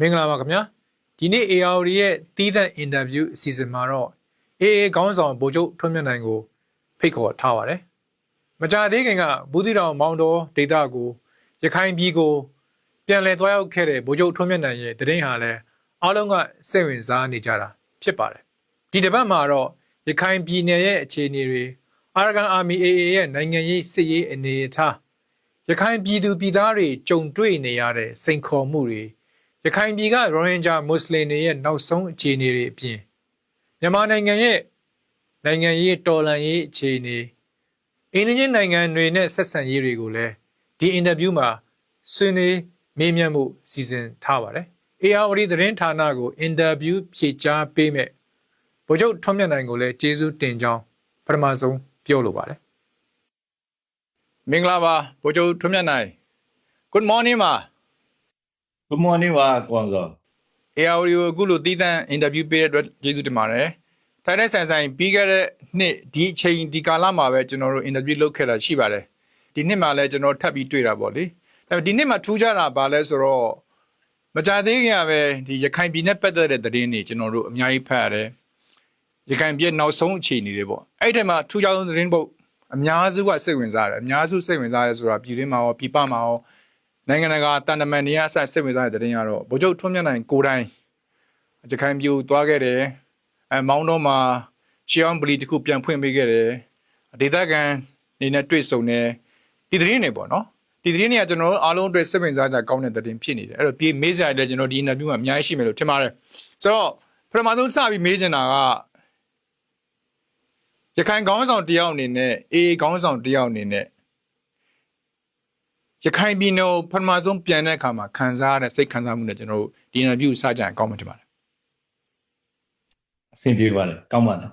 မင်္ဂလာပါခင်ဗျာဒီနေ့ AR ရဲ့တီးသန့်အင်တာဗျူးအစီအစဉ်မှာတော့ AA ခေါင်းဆောင်ဗိုလ်ချုပ်ထွန်းမြတ်နိုင်ကိုဖိတ်ခေါ်ထားပါတယ်မကြာသေးခင်ကဘူးသီးတောင်မောင်တော်ဒေသကိုရခိုင်ပြည်ကိုပြန်လည်သွားရောက်ခဲ့တဲ့ဗိုလ်ချုပ်ထွန်းမြတ်နိုင်ရဲ့တရင်ဟာလည်းအားလုံးကစိတ်ဝင်စားနေကြတာဖြစ်ပါတယ်ဒီတစ်ပတ်မှာတော့ရခိုင်ပြည်နယ်ရဲ့အခြေအနေတွေအာရကန်အာမီ AA ရဲ့နိုင်ငံရေးစစ်ရေးအနေအထားရခိုင်ပြည်သူပြည်သားတွေကြုံတွေ့နေရတဲ့စိန်ခေါ်မှုတွေရခိုင်ပြည်ကရိုဟင်ဂျာမွတ်စလင်တွေရဲ့နောက်ဆုံးအခြေအနေတွေအပြင်မြန်မာနိုင်ငံရဲ့နိုင်ငံရေးတော်လှန်ရေးအခြေအနေအင်းချင်းနိုင်ငံတွေနဲ့ဆက်ဆံရေးတွေကိုလည်းဒီအင်တာဗျူးမှာဆွေးနွေးမေးမြန်းမှုစီစဉ်ထားပါတယ်။ AR သတင်းဌာနကိုအင်တာဗျူးဖြေကြားပေးမဲ့ဗိုလ်ချုပ်ထွန်းမြတ်နိုင်ကိုလည်းကျေးဇူးတင်ကြောင်းပထမဆုံးပြောလိုပါတယ်။မင်္ဂလာပါဗိုလ်ချုပ်ထွန်းမြတ်နိုင် Good morning ပါGood morning ပါကွန်စော AR ကိုအခုလိုတီးသန့်အင်တာဗျူးပေးတဲ့အတွက်ကျေးဇူးတင်ပါတယ်။ထိုင်တဲ့ဆိုင်ပြီးခဲ့တဲ့နှစ်ဒီအချိန်ဒီကာလမှာပဲကျွန်တော်တို့အင်တာဗျူးလုပ်ခဲ့တာရှိပါတယ်။ဒီနှစ်မှာလည်းကျွန်တော်ထပ်ပြီးတွေ့တာပေါ့လေ။ဒါပေမဲ့ဒီနှစ်မှာထူးခြားတာပါလဲဆိုတော့မကြသေးခင်ကပဲဒီရခိုင်ပြည်နယ်ပတ်သက်တဲ့သတင်းတွေကျွန်တော်တို့အများကြီးဖတ်ရတယ်။ရခိုင်ပြည်နောက်ဆုံးအခြေအနေတွေပေါ့။အဲ့ဒီမှာထူးခြားဆုံးသတင်းပုတ်အများစုကစိတ်ဝင်စားတယ်။အများစုစိတ်ဝင်စားတယ်ဆိုတာပြည်တွင်းမှာရောပြည်ပမှာရောနိုင်ငံတကာတန်တမန်တွေအဆက်စိတ်ဝင်စားတဲ့သတင်းကတော့ဗိုလ်ချုပ်ထွန်းမြတ်နိုင်ကိုယ်တိုင်ရခိုင်ပြည်သွားခဲ့တယ်မောင်းတော့မှာရှေးအောင်ဗလီတစ်ခုပြန်ဖွင့်ပေးခဲ့တယ်ဒေသခံနေနဲ့တွေ့ဆုံတယ်ဒီသတင်းတွေပေါ့နော်ဒီသတင်းတွေကကျွန်တော်တို့အားလုံးအတွက်စိတ်ဝင်စားကြကောင်းတဲ့သတင်းဖြစ်နေတယ်အဲ့တော့ပြေးမေးစရာလည်းကျွန်တော်ဒီ interview မှာအများကြီးရှိမယ်လို့ထင်ပါတယ်ဆိုတော့ပထမဆုံးစပြီးမေးချင်တာကရခိုင်ခေါင်းဆောင်တယောက်အနေနဲ့အေးခေါင်းဆောင်တယောက်အနေနဲ့ရခိုင်ပြည်နယ်ကိုပထမဆုံးပြန်တဲ့အခါမှာခံစားရတဲ့စိတ်ခံစားမှုနဲ့ကျွန်တော်တို့ဒီ interview စကြရင်ကောင်းမှထင်ပါတယ်အဆင်ပြေပါတယ်ကောင်းပါတယ်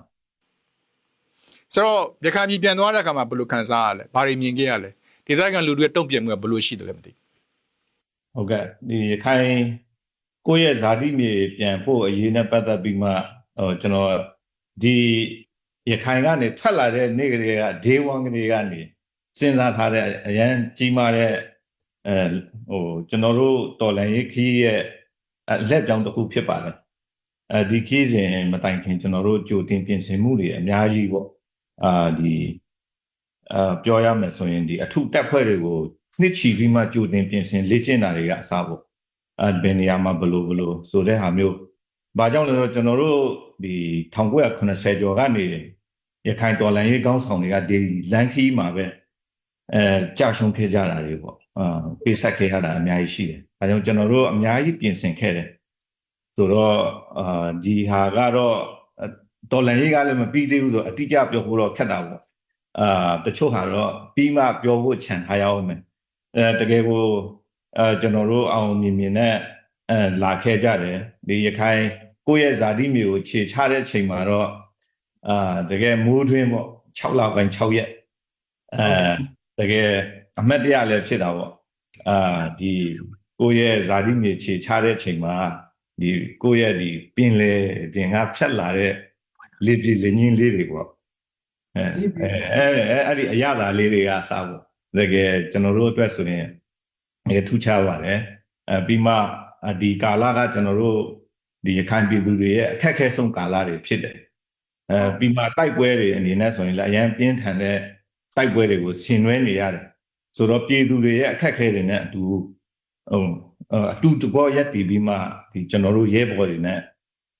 ဆိုတော့ရခိုင်ပြည်ပြန်သွားတဲ့အခါမှာဘယ်လိုခံစားရလဲဘာတွေမြင်ခဲ့ရလဲဒေသခံလူတွေတုံ့ပြန်မှုကဘယ်လိုရှိတယ်လဲမသိဟုတ်ကဲ့ဒီရခိုင်ကိုယ့်ရဲ့ဇာတိမြေပြန်ဖို့အရေးနဲ့ပတ်သက်ပြီးမှကျွန်တော်ဒီရခိုင်ကနေထွက်လာတဲ့နေ့ကလေးက day 1 ကလေးကနေစဉ်းစားထားတဲ့အရန်ကြီးမားတဲ့ကျွန်တော်တို့တော်လှန်ရေးခီးရဲ့လက်ကြောင်းတစ်ခုဖြစ်ပါတယ်ဒီခီးစဉ်မတိုင်ခင်ကျွန်တော်တို့ကြိုတင်ပြင်ဆင်မှုတွေအများကြီးပေါ့ပြောရမယ်ဆိုရင်ဒီအထုတက်ဖွဲ့တွေကိုနှစ်ချီပြီးမှကြိုတင်ပြင်ဆင်လေ့ကျင့်တာတွေကအစားပေါ့ဘယ်နေရာမှာဘလို့ဆိုတဲ့ဟာမျိုးဘာကြောင့်လဲဆိုတော့ကျွန်တော်တို့ဒီ1980ကျော်ကနေရခိုင်တော်လှန်ရေးကောင်းဆောင်တွေကဒီလန်ခီးမှာပဲကြာရှုံးခဲ့ကြတာတွေပေါ့ပေးဆက်ခဲ့ရတာအများကြီးရှိတယ်ဒါကြောင့်ကျွန်တော်တို့အများကြီးပြင်ဆင်ခဲ့တယ်ဆိုတော့ဒီဟာကတော့တော်လှန်ရေးကလည်းမပြီးသေးဘူးဆိုအတိအကျပြောဖို့တော့ခက်တာပေါ့တချို့ဟာတော့ပြီးမှပြောဖို့ခြံထားရအောင်မယ်တကယ်ကိုကျွန်တော်တို့အောင်မြင်နဲ့လာခဲ့ကြတယ်ဒီရခိုင်ကိုယ့်ရဲ့ဇာတိမြေကိုခြေချတဲ့ချိန်မှာတော့တကယ်မိုးတွင်းပေါ့6လပိုင်း6ရက်တကယ်အမတ်တရားလည်းဖြစ်တာပေါ့ဒီကိုယ့်ရဲ့ဇာတိမြေခြေချတဲ့ချိန်မှာဒီကိုယ့်ရဲ့ဒီပင်လေပြင်ကဖြတ်လာတဲ့လေပြေလေညင်းလေးတွေပေါ့အဲ့ဒီအရသာလေးတွေကစားဖို့တကယ်ကျွန်တော်တို့အတွက်ဆိုရင်ထူးခြားပါတယ်ပြီးမှဒီကာလကကျွန်တော်တို့ဒီရခိုင်ပြည်သူတွေရဲ့အခက်အခဲဆုံးကာလတွေဖြစ်တယ်ပြီးမှတိုက်ပွဲတွေအနေနဲ့ဆိုရင်လည်းအရင်ပြင်းထန်တဲ့တိုက်ပွဲတွေကိုဆင်နွှဲနေရတယ်ဆိုတော့ပြည်သူတွေရဲ့အခက်အခဲတွေနဲ့အတူတဘောရက်တည်ပြီးမှဒီကျွန်တော်တို့ရဲဘော်တွေနဲ့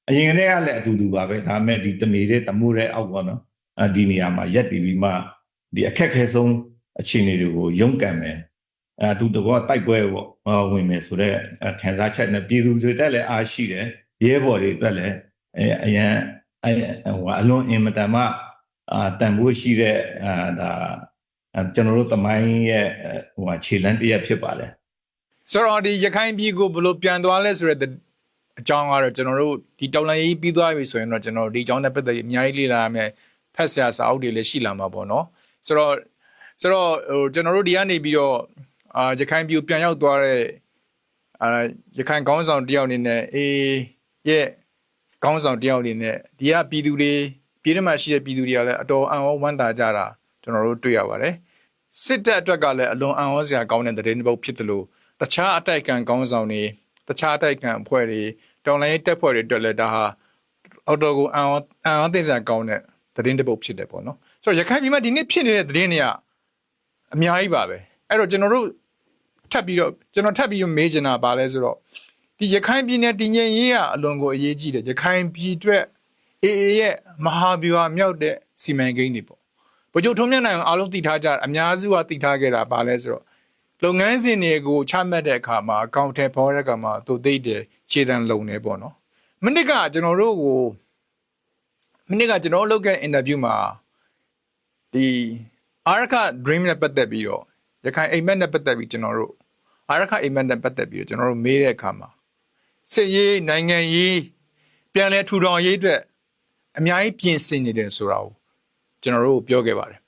အရင်ကတည်းကလည်းအတူပါပဲဒါပေမဲ့ဒီတနေတဲ့တမိုးတဲ့အောက်ပေါ့နော်ဒီနေရာမှာရက်တည်ပြီးမှဒီအခက်အခဲဆုံးအခြေအနေတွေကိုရုန်းကန်မယ်အတူတဘောတိုက်ပွဲပေါ့ဝင်မယ်ဆိုတော့ခံစားချက်နဲ့ပြည်သူတွေတက်လည်းအားရှိတယ်ရဲဘော်တွေတက်လည်းအရင်အလွန်အင်မတန်မှတန်ဖိုးရှိတဲ့ဒါကျွန်တော်တို့သမိုင်းရဲ့ခြေလှမ်းတစ်ရပ်ဖြစ်ပါတယ်ဆိုတော့ဒီရခိုင်ပြည်ကိုဘယ်လိုပြန်သွားလဲဆိုတဲ့အကြောင်းကတော့ကျွန်တော်တို့ဒီတော်လှန်ရေးပြီးသွားပြီဆိုရင်တော့ကျွန်တော်ဒီအကြောင်းနဲ့ပတ်သက်ပြီးအများကြီးလေ့လာရမယ်ဖတ်ဆရာစာအုပ်တွေလည်းရှိလာမှာပေါ့နော်ဆိုတော့ကျွန်တော်တို့ဒီကနေပြီးတော့ရခိုင်ပြည်ပြန်ရောက်သွားတဲ့ရခိုင်ခေါင်းဆောင်တယောက်အနေနဲ့ရဲ့ခေါင်းဆောင်တယောက်အနေနဲ့ဒီကပြည်သူတွေပြည်ထဲမှာရှိတဲ့ပြည်သူတွေကလည်းအတော်အံ့ဩဝမ်းသာကြတာကျွန်တော်တို့တွေ့ရပါတယ်စစ်တပ်အတွက်ကလည်းအလွန်အံ့ဩစရာကောင်းတဲ့သတင်းတစ်ပုဒ်ဖြစ်တယ်လို့တခြားအတိုက်အခံခေါင်းဆောင်တွေတ တခြားတိုက်ခံအဖွဲ့တွေတော်လိုင်းတက်ဖွဲ့တွေအတွက်လည်းဒါဟာအော်တိုကိုအန်သိစံကောင်းတဲ့သတင်းတစ်ပုဒ်ဖြစ်တယ်ပေါ့နော်ဆိုတော့ရခိုင်ပြည်မှာဒီနေ့ဖြစ်နေတဲ့သတင်းတွေကအများကြီးပါပဲအဲ့တော့ကျွန်တော်ထပ်ပြီးမေးချင်တာပါလဲဆိုတော့ဒီရခိုင်ပြည်နယ်တည်ငြိမ်ရေးကအလွန်ကိုအရေးကြီးတယ်ရခိုင်ပြည်အတွက်အေအေရဲ့မဟာဗျူဟာမြောက်တဲ့စီမံကိန်းတွေပေါ့ဗိုလ်ချုပ်ထွန်းမြတ်နိုင်အောင်အားလုံးတည်ထားကြအများစုကတည်ထားခဲ့တာပါလဲဆိုတော့လုပ်ငန်းစဉ်တွေကိုချမှတ်တဲ့အခါမှာအကောင့်ထဲပေါ်တဲ့အခါမှာသူသိတဲ့ခြေတံလုံနေပေါ့နော်မနစ်ကကျွန်တော်လုပ်ခဲ့အင်တာဗျူးမှာဒီအာရခ dream နဲ့ပတ်သက်ပြီးတော့ရခိုင်အိမ်မက်နဲ့ပတ်သက်ပြီးကျွန်တော်တို့အာရခအိမ်မက်နဲ့ပတ်သက်ပြီးတော့ကျွန်တော်တို့မေးတဲ့အခါမှာစစ်ရေးနိုင်ငံရေးပြန်လည်ထူထောင်ရေးအတွက်အများကြီးပြင်ဆင်နေတယ်ဆိုတာကိုကျွန်တော်တို့ပြောခဲ့ပါတယ်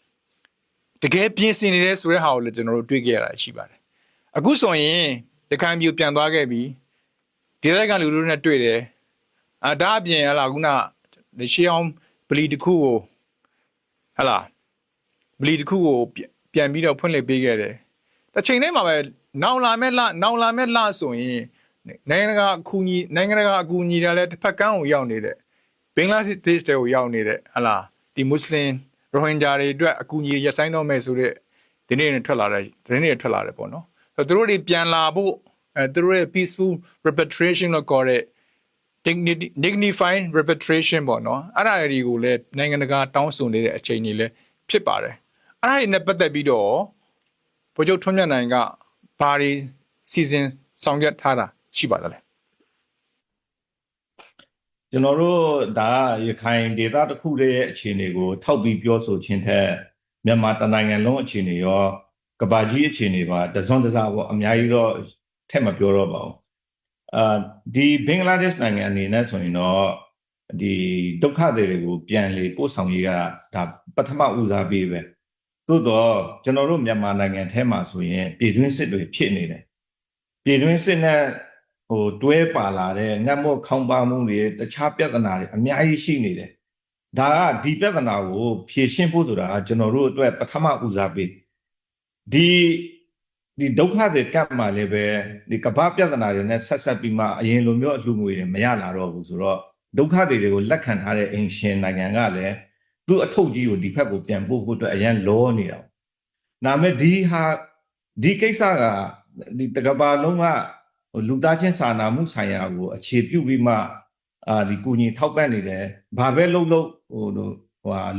တကယ်ပြင်ဆင်နေတဲ့ဆိုတဲ့ဟာကိုလည်းကျွန်တော်တို့တွေ့ခဲ့ရတာရှိပါတယ်အခုဆိုရင်ရခိုင်ပြည်ပြန်သွားခဲ့ပြီဒီလိုက်ကလူတို့နဲ့တွေ့တယ်ဒါအပြင်ဟလာခုနရှေးအောင်ဗလီတစ်ခုကိုဟလာဗလီတစ်ခုကိုပြန်ပြီးတော့ဖွင့်လှစ်ပေးခဲ့တယ်တစ်ချိန်တည်းမှာပဲနောင်လာမဲ့လဆိုရင်နိုင်ငံတကာအကူအညီတွေလည်းတစ်ဖက်ကန်းကိုရောက်နေတဲ့ဘင်္ဂလားဒေ့ရှ်ကိုရောက်နေတဲ့ဟလာဒီမွတ်စလင်ရိုဟင်ဂျာတွေအတွက်အကူအညီရပ်ဆိုင်းတော့မယ်ဆိုတဲ့ဒီနေ့ထွက်လာတယ်ပေါ့နော်ဆိုတော့သူတို့တွေပြန်လာဖို့သူတို့ရဲ့ peaceful repatriation လို့ခေါ်တဲ့ dignified repatriation ပေါ့နော်အဲ့ဒါတွေကိုလည်းနိုင်ငံတကာတောင်းဆိုနေတဲ့အချိန်ကြီးလည်းဖြစ်ပါတယ်အဲ့ဒါတွေနဲ့ပတ်သက်ပြီးတော့ဗိုလ်ချုပ်ထွန်းမြတ်နိုင်ကဘာတွေစီစဉ်ဆောင်ရွက်ထားတာရှိပါသလဲကျွန်တော်တို့ဒါရခိုင်ဒေသတစ်ခုရဲ့အခြေအနေကိုထောက်ပြီးပြောဆိုခြင်းထက်မြန်မာတနိုင်ငံလုံးအခြေအနေရောကမ္ဘာကြီးအခြေအနေပါတစွန်းတစပေါ့အများကြီးတော့ထက်မပြောတော့ပါဘူးဒီဘင်္ဂလားဒေ့ရှ်နိုင်ငံအနေနဲ့ဆိုရင်တော့ဒီဒုက္ခသည်တွေကိုပြန်လေပို့ဆောင်ရေးကဒါပထမဦးစားပေးပဲသို့တော့ကျွန်တော်တို့မြန်မာနိုင်ငံထဲမှာဆိုရင်ပြည်တွင်းစစ်တွေဖြစ်နေတယ်ပြည်တွင်းစစ်နဲ့တွဲပါလာတဲ့ငတ်မော့ခေါင်းပါမှုတွေတခြားပြဿနာတွေအများကြီးရှိနေတယ်ဒါကဒီပြဿနာကိုဖြေရှင်းဖို့ဆိုတာကကျွန်တော်တို့အတွက်ပထမဦးစားပေးဒီဒုက္ခတွေကပ်မှာလည်းပဲဒီကမ္ဘာပြဿနာတွေနဲ့ဆက်ပြီးမှအရင်လိုမျိုးအလှငွေတွေမရလာတော့ဘူးဆိုတော့ဒုက္ခတွေကိုလက်ခံထားတဲ့အိမ်ရှင်နိုင်ငံကလည်းသူ့အထုပ်ကြီးကိုဒီဖက်ကိုပြန်ပို့ဖို့အတွက်အရင်လောနေတာ။ဒါမဲ့ဒီကိစ္စကဒီတကဘာလုံးကလူသားချင်းစာနာမှုဆိုင်ရာကိုအခြေပြုပြီးမှဒီကူညီထောက်ပံ့နေတယ်။ဘာပဲလုပ်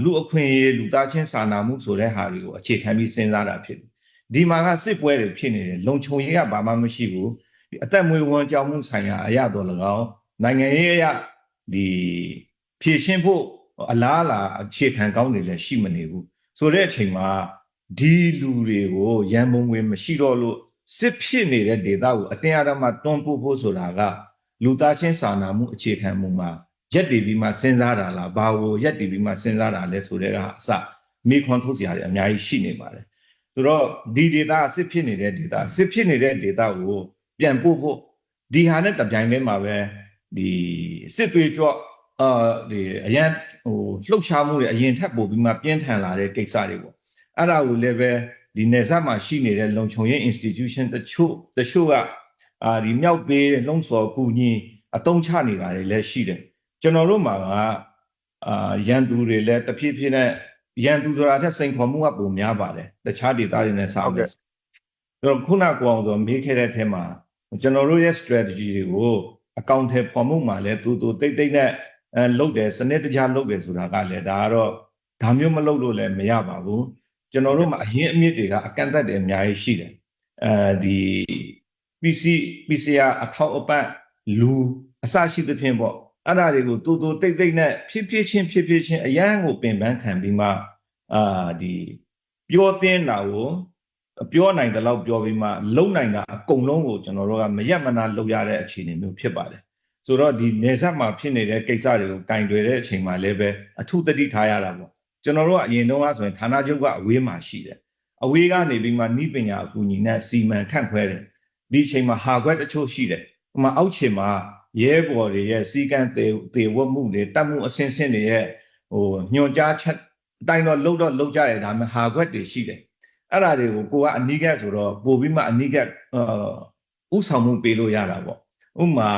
လူအခွင့်အရေးလူသားချင်းစာနာမှုဆိုတဲ့ဟာတွေကိုအခြေခံပြီးစဉ်းစားတာဖြစ်တယ်။ဒီမှာကစစ်ပွဲတွေဖြစ်နေတယ်လုံခြုံရေးကဘာမှမရှိဘူးဒီအသက်မွေးဝမ်းကြောင်းမှုဆိုင်ရာအရာတော်၎င်းနိုင်ငံရေးအရာဒီဖြည့်ရှင်းဖို့အလားအလာအခြေခံကောင်းတွေလည်းရှိမနေဘူးဆိုတဲ့အချိန်မှာဒီလူတွေကိုရန်ပုံငွေမရှိတော့လို့စစ်ဖြစ်နေတဲ့ဒေသကိုအတင်းအဓမ္မတွန်းပို့ဖို့ဆိုတာကလူသားချင်းစာနာမှုအခြေခံမှုမှာရက်တည်ပြီးမှစဉ်းစားတာလားဘာကိုရက်တည်ပြီးမှစဉ်းစားတာလဲဆိုတဲ့ကအစမိခွန်ထုတ်စရာတွေအများကြီးရှိနေပါတယ်ဆိုတော့ဒီဒေတာစစ်ဖြစ်နေတဲ့ဒေတာစစ်ဖြစ်နေတဲ့ဒေတာကိုပြန်ပို့ဖို့ဒီဟာနဲ့တပြိုင်တည်းမှာပဲဒီစစ်သွေးကြော့ဒီအရန်လှုပ်ရှားမှုတွေအရင်ထပ်ပို့ပြီးမှပြင်းထန်လာတဲ့ကိစ္စတွေပေါ့အဲ့ဒါကိုလည်းပဲဒီနယ်စပ်မှာရှိနေတဲ့လုံခြုံရေး institution တချို့ကဒီမြောက်ပေးလုံစော်ကူညီအတုံးချနေတာတွေလည်းရှိတယ်ကျွန်တော်တို့မှာကရန်သူတွေလည်းတဖြည်းဖြည်းနဲ့ရန်သူဆိုတာထက်စိန်ခေါ်မှုကပုံများပါတယ်တခြားဒေသတွေနဲ့စာမယ်ဆိုတော့ခုနကအောင်ဆိုမေးခဲ့တဲ့အထက်မှာကျွန်တော်တို့ရဲ့ strategy တွေကိုအကောင့်ထဲပေါ်မှုမှာလည်းတူတိတ်နဲ့လုပ်တယ်စနစ်တကျလုပ်တယ်ဆိုတာကလည်းဒါကတော့ဒါမျိုးမလုပ်လို့လည်းမရပါဘူးကျွန်တော်တို့မှာအရင်အမြစ်တွေကအကန့်အသတ်တွေအများကြီးရှိတယ်ဒီ PCR အထောက်အပံ့လူအစရှိသဖြင့်ပေါ့အဲ့ဒါတွေကိုတူတိတ်နဲ့ဖြည်းချင်းအရန်ကိုပင်ပန်းခံပြီးမှဒီပြောတင်းတာကိုပြောနိုင်တဲ့လောက်ပြောပြီးမှလုံနိုင်တာအကုန်လုံးကိုကျွန်တော်တို့ကမရက်မနာလုပ်ရတဲ့အခြေအနေမျိုးဖြစ်ပါတယ်ဆိုတော့ဒီနေဆက်မှာဖြစ်နေတဲ့ကိစ္စတွေကိုကင်တွယ်တဲ့အချိန်မှာလည်းပဲအထုတတိထားရတာပေါ့ကျွန်တော်တို့ကအရင်တုန်းကဆိုရင်ဌာနချုပ်ကအဝေးမှာရှိတယ်အဝေးကနေပြီးမှဤပညာအကူအညီနဲ့စီမံခန့်ခွဲတယ်ဒီအချိန်မှာဟာခွက်တချို့ရှိတယ်ဥပမာအောက်ခြေမှာရဲဘော်တွေရဲ့စီကံတေဝတ်မှုတွေတတ်မှုအဆင့်တွေရဲ့ညွန်ကြားချက်အတိုင်းတော့လှုပ်ကြရတာမှဟာခွက်တွေရှိတယ်အဲ့ဒါတွေကိုကိုကအနိကဆိုတော့ပို့ပြီးမှအနိကဥဆောင်မှုပေးလို့ရတာပေါ့ ဥမာ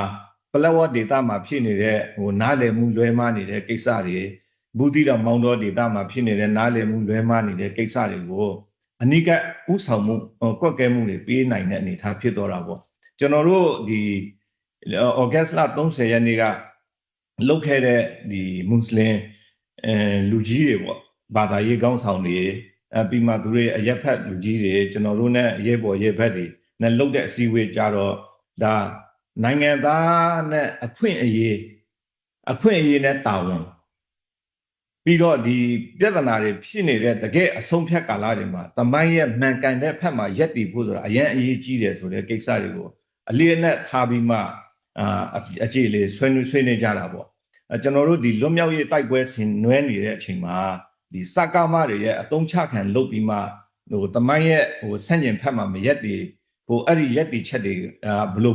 ပလက်ဝဒေတာမှာဖြစ်နေတဲ့နားလည်မှုလွဲမှားနေတဲ့ကိစ္စတွေဘူးတိတော်မောင်တော်ဒေတာမှာဖြစ်နေတဲ့နားလည်မှုလွဲမှားနေတဲ့ကိစ္စတွေကိုအနိကဥဆောင်မှုကွက်ကဲမှုတွေပေးနိုင်တဲ့အနေအထားဖြစ်တော့တာပေါ့ကျွန်တော်တို့ဒီဩဂတ်လ30ရက်နေ့ကလုပ်ခဲ့တဲ့ဒီမွတ်စလင်လူကြီးတွေပေါ့ဘာသာရေးကောင်းဆောင်တွေပြီးမှသူတွေအရက်ဖက်လူကြီးတွေကျွန်တော်တို့နဲ့ရဲဘော်ရဲဘက်တွေနဲ့လုပ်တဲ့အစည်းအဝေးကြတော့ဒါနိုင်ငံသားနဲ့အခွင့်အရေးနဲ့တာဝန်ပြီးတော့ဒီပြဿနာတွေဖြစ်နေတဲ့တကယ်အဆုံးဖြတ်ကာလတွေမှာတမိုင်းရဲ့မှန်ကန်တဲ့ဖက်မှာရက်တည်ဖို့ဆိုတာအရင်အရေးကြီးတယ်ဆိုတဲ့ကိစ္စတွေကိုအလေးအနက်ထားပြီးမှအခြေလေးဆွေးနေကြတာပေါ့ကျွန်တော်တို့ဒီလွတ်မြောက်ရေးတိုက်ပွဲဆင်နွှဲနေတဲ့အချိန်မှာဒီစကားမတွေရဲ့အတုံးချခံလုပ်ပြီးမှတမိုင်းရဲ့ဆန့်ကျင်ဖက်မှာမရက်တည်အဲ့ဒီရက်တည်ချက်တွေ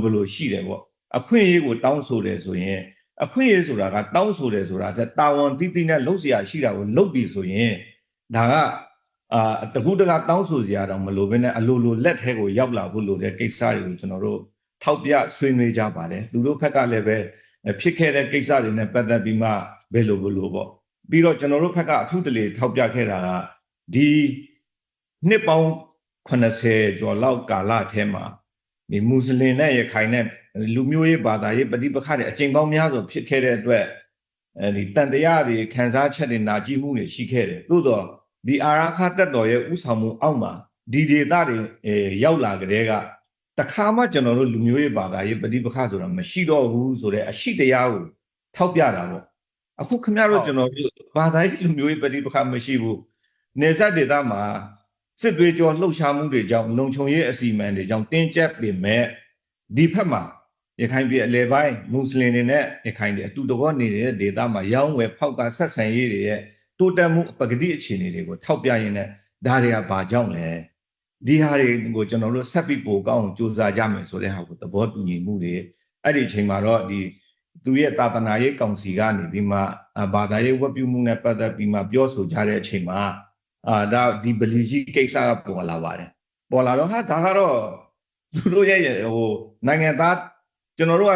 ဘလို့ရှိတယ်ပေါ့အခွင့်အရေးကိုတောင်းဆိုတယ်ဆိုရင်အခွင့်အရေးဆိုတာကတောင်းဆိုတယ်ဆိုတာတာဝန်တိတိနဲ့လုပ်เสียရှိတာကိုလုပ်ပြီးဆိုရင်ဒါကတကူတကတောင်းဆိုเสียတော့မလို့ဘဲနဲ့အလိုလက်ထဲကိုရောက်လာဖို့လိုတဲ့ကိစ္စတွေကိုကျွန်တော်တို့ထောက်ပြဆွေးနွေးကြပါတယ်သူတို့ဘက်ကလည်းပဲဖြစ်ခဲ့တဲ့ကိစ္စတွေနဲ့ပတ်သက်ပြီးမှဘယ်လိုပေါ့ပြီးတော့ကျွန်တော်တို့ဘက်ကအထူးတလေထောက်ပြခဲ့တာကဒီနှစ်ပေါင်း80ကျော်လောက်ကာလထဲမှာဒီမွတ်စလင်နဲ့ရခိုင်နဲ့လူမျိုးရေးဘာသာရေးပဋိပက္ခတွေအကျဉ်းပေါင်းများစွာဖြစ်ခဲ့တဲ့အတွက်ဒီတန်တရားတွေခံစားချက်တွေနာကျင်မှုတွေရှိခဲ့တယ်သို့တော့ဒီအာရခတက်တော်ရဲ့ဥဆောင်မှုအောက်မှာဒီဒေသတွေရောက်လာကြတဲ့ကတခါမှကျွန်တော်တို့လူမျိုးရေးဘာသာရေးပဋိပက္ခဆိုတာမရှိတော့ဘူးဆိုတဲ့အရှိတရားကိုထောက်ပြတာပေါ့အခုခင်ဗျားတို့ကျွန်တော်တို့ဘာသာရေးလူမျိုးရေးပဋိပက္ခမရှိဘူးနေဆက်ဒေသမှာစစ်သွေးကြောလှုပ်ရှားမှုတွေကြောင့်လုံခြုံရေးအစီအမံတွေကြောင့်တင်းကျပ်ပေမဲ့ဒီဖက်မှာရခိုင်ပြည်အလဲပိုင်းမွတ်စလင်တွေနဲ့ရခိုင်တွေအတူတကွနေတဲ့ဒေသမှာရောင်းဝယ်ဖောက်ကဆက်ဆံရေးတွေရဲ့တိုးတက်မှုပကတိအခြေအနေတွေကိုထောက်ပြရင်းနဲ့ဒါတွေကဘာကြောင့်လဲဒီဟာတွေကိုကျွန်တော်တို့ဆက်ပြီးပိုကောင်းအောင်စူးစမ်းကြမယ်ဆိုတဲ့ဟာကိုသဘောတူညီမှုတွေအဲ့ဒီအချိန်မှာတော့ဒီသူရဲ့သာသနာရေးကောင်စီကနေပြီးမှဘာသာရေးဝတ်ပြုမှုနဲ့ပတ်သက်ပြီးမှပြောဆိုကြတဲ့အချိန်မှာဒါဒီဗလီကြီးကိစ္စကပေါ်လာပါတယ်ပေါ်လာတော့ဟာဒါကတော့သူတို့ရဲ့နိုင်ငံသားကျွန်တော်တို့က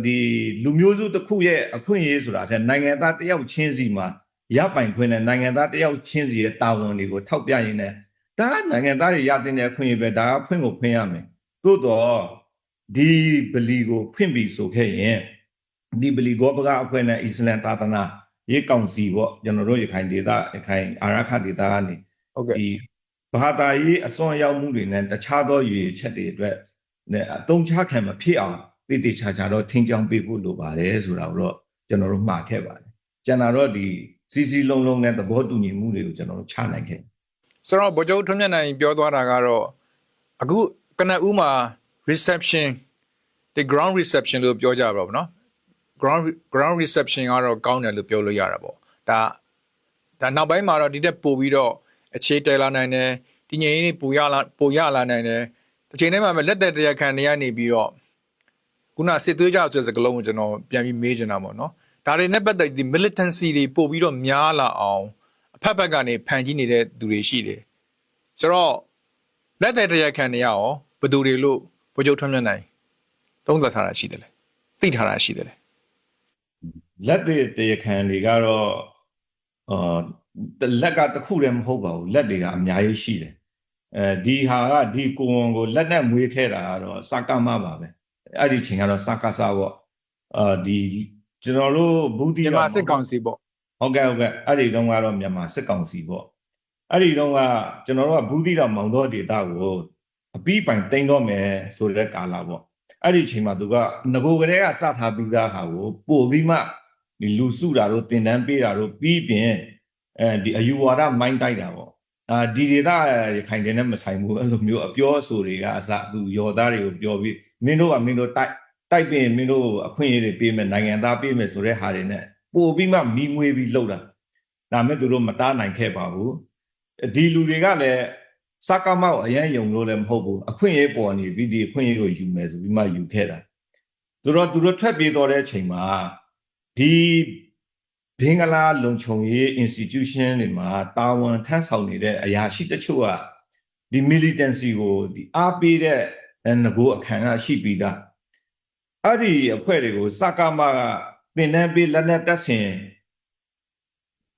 ဒီလူမျိုးစုတစ်ခုရဲ့အခွင့်အရေးဆိုတာတဲ့နိုင်ငံသားတယောက်ချင်းစီမှာရပိုင်ခွင့်နဲ့နိုင်ငံသားတယောက်ချင်းစီရဲ့တာဝန်တွေကိုထောက်ပြရင်းနဲ့ဒါကနိုင်ငံသားတွေရတဲ့အခွင့်အရေးပဲဒါကဖွင့်ကိုဖွင့်ရမယ်သို့တော့ဒီဗလီကိုဖွင့်ပြီးဆိုခဲ့ရင်ဒီဗလီဘောပကအဖွဲ့နဲ့အစ္စလမ်သာသနာရေးကောင်စီပေါ့ကျွန်တော်တို့ရခိုင်ဒေသရခိုင်အာရခဒေသကနေဟုတ်ကဲ့ဒီဘာသာရေးအစွမ်းရောက်မှုတွေနဲ့တခြားသောရည်ချက်တွေအတွက်အတုံးချခံမဖြစ်အောင်တိတိကျကျတော့ထင်းချောင်းပေးဖို့လိုပါတယ်ဆိုတာကိုတော့ကျွန်တော်တို့မှားခဲ့ပါတယ်ကျန်တာတော့ဒီစီစီလုံးလုံးနဲ့သဘောတူညီမှုတွေကိုကျွန်တော်တို့ချနိုင်ခဲ့ဆိုတော့ဗိုလ်ချုပ်ထွန်းမြတ်နိုင်ပြောသွားတာကတော့အခုကနဦးမှာ reception ဒီ ground reception လို့ပြောကြပါတော့ဗောနော် ground reception ကတော့ကောင်းတယ်လို့ပြောလို့ရတာပေါ့ဒါနောက်ပိုင်းမှာတော့ဒီတက်ပို့ပြီးတော့အခြေတည်လာနိုင်တယ်တည်ငြိမ်ရေးပိုရလာနိုင်တယ်တစ်ချိန်တည်းမှာလက်သက်တရားခံတွေကနေပြီးတော့ခုနစစ်သွေးကြဆိုတဲ့စကားလုံးကိုကျွန်တော်ပြန်ပြီးမေးချင်တာပေါ့နော်ဒါတွေနဲ့ပတ်သက်ဒီ militancy တွေပို့ပြီးတော့များလာအောင်အဖက်ဖက်ကနေဖန်ကြီးနေတဲ့သူတွေရှိတယ်ဆိုတော့လက်သက်တရားခံတွေရောဘယ်သူတွေလို့ဗိုလ်ချုပ်ထွန်းမြတ်နိုင်သုံးသပ်ထားတာရှိတယ်လေသိထားတာရှိတယ်လေလက်တရားခံတွေကတော့လက်ကတစ်ခုလည်းမဟုတ်ပါဘူးလက်တွေကအများကြီးရှိတယ်ဒီဟာကဒီကိုဝန်ကိုလက်နဲ့မွေးခဲ့တာကတော့စကမပါပဲအဲ့ဒီချိန်ကတော့စကစပေါ့ဒီကျွန်တော်တို့ဘူးတိမြန်မာစစ်ကောင်စီပေါ့ဟုတ်ကဲ့အဲ့ဒီတုန်းကတော့မြန်မာစစ်ကောင်စီပေါ့အဲ့ဒီတုန်းကကျွန်တော်တို့ကဘူးတိတော်မောင်တော်ဒေတာကိုအပြီးပိုင်တင်တော့မယ်ဆိုတဲ့ကာလပေါ့အဲ့ဒီချိန်မှာသူကငကိုကလေးကစထားပြီးသားဟာကိုပို့ပြီးမှဒီလူစုတာတို့တင်တန်းပေးတာတို့ပြီးပြင်ဒီအယူဝါဒမိုင်းတိုက်တာပေါ့ဒီဒေသရခိုင်တွေနဲ့မဆိုင်ဘူးအဲ့လိုမျိုးအပြောအဆိုတွေကအစသူရော်သားတွေကိုပြောပြီးမင်းတို့တိုက်ပြင်မင်းတို့အခွင့်အရေးတွေပေးမယ်နိုင်ငံသားပေးမယ်ဆိုတဲ့ဟာတွေနဲ့ပို့ပြီးမှမီးမွေးပြီးလှုပ်တာဒါမဲ့သူတို့မတားနိုင်ခဲ့ပါဘူးဒီလူတွေကလည်းစကားမောက်အရန်ယုံလို့လည်းမဟုတ်ဘူးအခွင့်အရေးပေါ်နေပြီးဒီအခွင့်အရေးကိုယူမယ်ဆိုပြီးမှယူခဲ့တာဆိုတော့သူတို့ထွက်ပြေးတော့တဲ့အချိန်မှာဒီဘင်္ဂလားလုံခြုံရေး institution တွေမှာတာဝန်ထမ်းဆောင်နေတဲ့အရာရှိတချို့ကဒီ militancy ကိုဒီအားပေးတဲ့ငကိုအခမ်းကရှိပြီးသား အဲ့ဒီအဖွဲ့တွေကိုစကားမကတင်တန်းပေးလက်နက်တက်ဆင်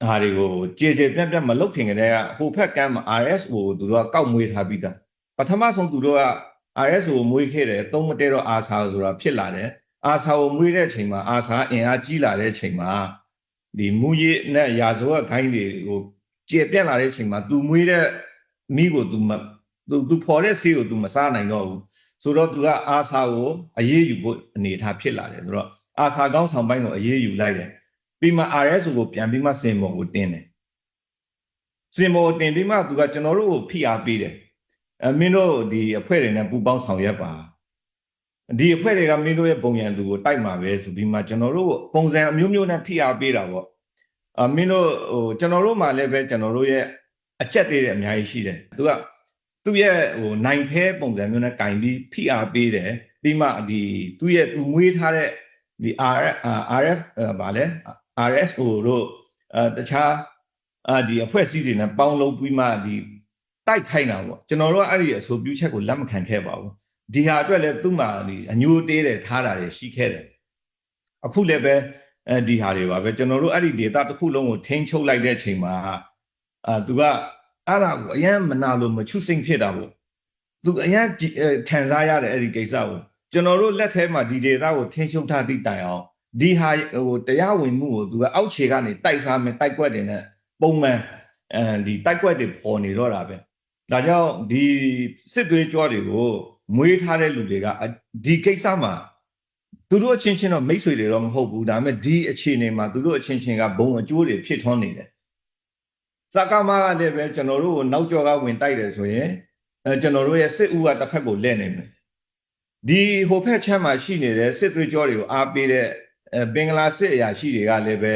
ဟာတွေကိုကြေကြေပြန့်ပြန့်မလုပ်ခင်ကတည်းကဟိုဖက်ကမ်းမှာ RSO ကိုသူတို့ကကောက်မွေးထားပြီးသားပထမဆုံးသူတို့က RSO ကိုမွေးခဲ့တယ်သုံးမတဲတော့ ARSA ဆိုတာဖြစ်လာတယ် ARSA ကိုမွေးတဲ့အချိန်မှာ ARSA အင်အားကြီးလာတဲ့အချိန်မှာဒီမူရေးနဲ့ရာဇဝတ်ခိုင်းတွေကိုကြေပြန့်လာတဲ့အချိန်မှာသူမွေးတဲ့မိကိုသူဖော်တဲ့ဆေးကိုသူမစားနိုင်တော့ဘူးဆိုတော့သူက ARSA ကိုအရေးယူဖို့အနေထားဖြစ်လာတယ်ဆိုတော့ ARSA ကောင်းဆောင်ပိုင်းကိုအရေးယူလိုက်တယ်ပြီးမှ RSO ကိုပြန်ပြီးမှစင်မော်ကိုတင်းတယ်စင်မော်တင်ပြီးမှသူကကျွန်တော်တို့ကိုဖိအားပေးတယ်မင်းတို့ဒီအဖွဲ့တွေနဲ့ပူးပေါင်းဆောင်ရွက်ပါဒီအဖွဲ့တွေကမင်းတို့ရဲ့ပုံရံသူကိုတိုက်မှာပဲဆိုပြီးမှကျွန်တော်တို့ပုံစံအမျိုးမျိုးနဲ့ဖိအားပေးတာပေါ့မင်းတို့ဟိုကျွန်တော်တို့မှလည်းပဲကျွန်တော်တို့ရဲ့အကြက်တွေအများကြီးရှိတယ်သူကသူ့ရဲ့ဟိုနိုင်ဖဲပုံစံမျိုးနဲ့ကင်ပြီးဖိအားပေးတယ်ပြီးမှဒီသူ့ရဲ့သူမွေးထားတဲ့ဒီ RF ဗာလဲ RSO တို့တခြားဒီအဖွဲ့အစည်းတွေနဲ့ပေါင်းလုပ်ပြီးမှဒီတိုက်ခိုင်းတာပေါ့ကျွန်တော်တို့ကအဲ့ဒီအဆိုပြုချက်ကိုလက်မခံခဲ့ပါဘူးဒီဟာအတွက်လည်းသူ့မှာဒီအညိုတေးတယ်ထားတာတွေရှိခဲ့တယ်အခုလည်းပဲဒီဟာတွေပါပဲကျွန်တော်တို့အဲ့ဒီ data တစ်ခုလုံးကိုထိန်းချုပ်လိုက်တဲ့အချိန်မှာသူကအဲ့ဒါကိုအရင်မနာလို့မချွတ်စိမ့်ဖြစ်တာပေါ့သူအရင်ခံစားရတယ်အဲ့ဒီကိစ္စကိုကျွန်တော်တို့လက်ထဲမှာဒီ data ကိုထိန်းချုပ်ထားသည့်တိုင်အောင်ဒီဟာဟိုတရားဝင်မှုကိုသူကအောက်ခြေကနေတိုက်စားမယ်တိုက်ကွက်တွေနဲ့ပုံမှန်ဒီတိုက်ကွက်တွေပေါ်နေတော့တာပဲဒါကြောင့်ဒီစစ်သွေးကြောတွေကိုမွေးထားတဲ့လူတွေကဒီကိစ္စမှာသူတို့အချင်းချင်းတော့မိတ်ဆွေတွေတော့မဟုတ်ဘူးဒါပေမဲ့ဒီအခြေအနေမှာသူတို့အချင်းချင်းကဘုံအကျိုးတွေဖြစ်ထွန်းနေတယ်စကားမကလည်းပဲကျွန်တော်တို့ကိုနောက်ကျော်ကဝင်တိုက်တယ်ဆိုရင်ကျွန်တော်တို့ရဲ့စစ်ဦးကတစ်ဖက်ကိုလဲနေမယ်ဒီဟိုဖက်ချမ်းမှာရှိနေတဲ့စစ်သွေးကြောတွေကိုအားပေးတဲ့ဘင်္ဂလားစစ်အရာရှိတွေကလည်းပဲ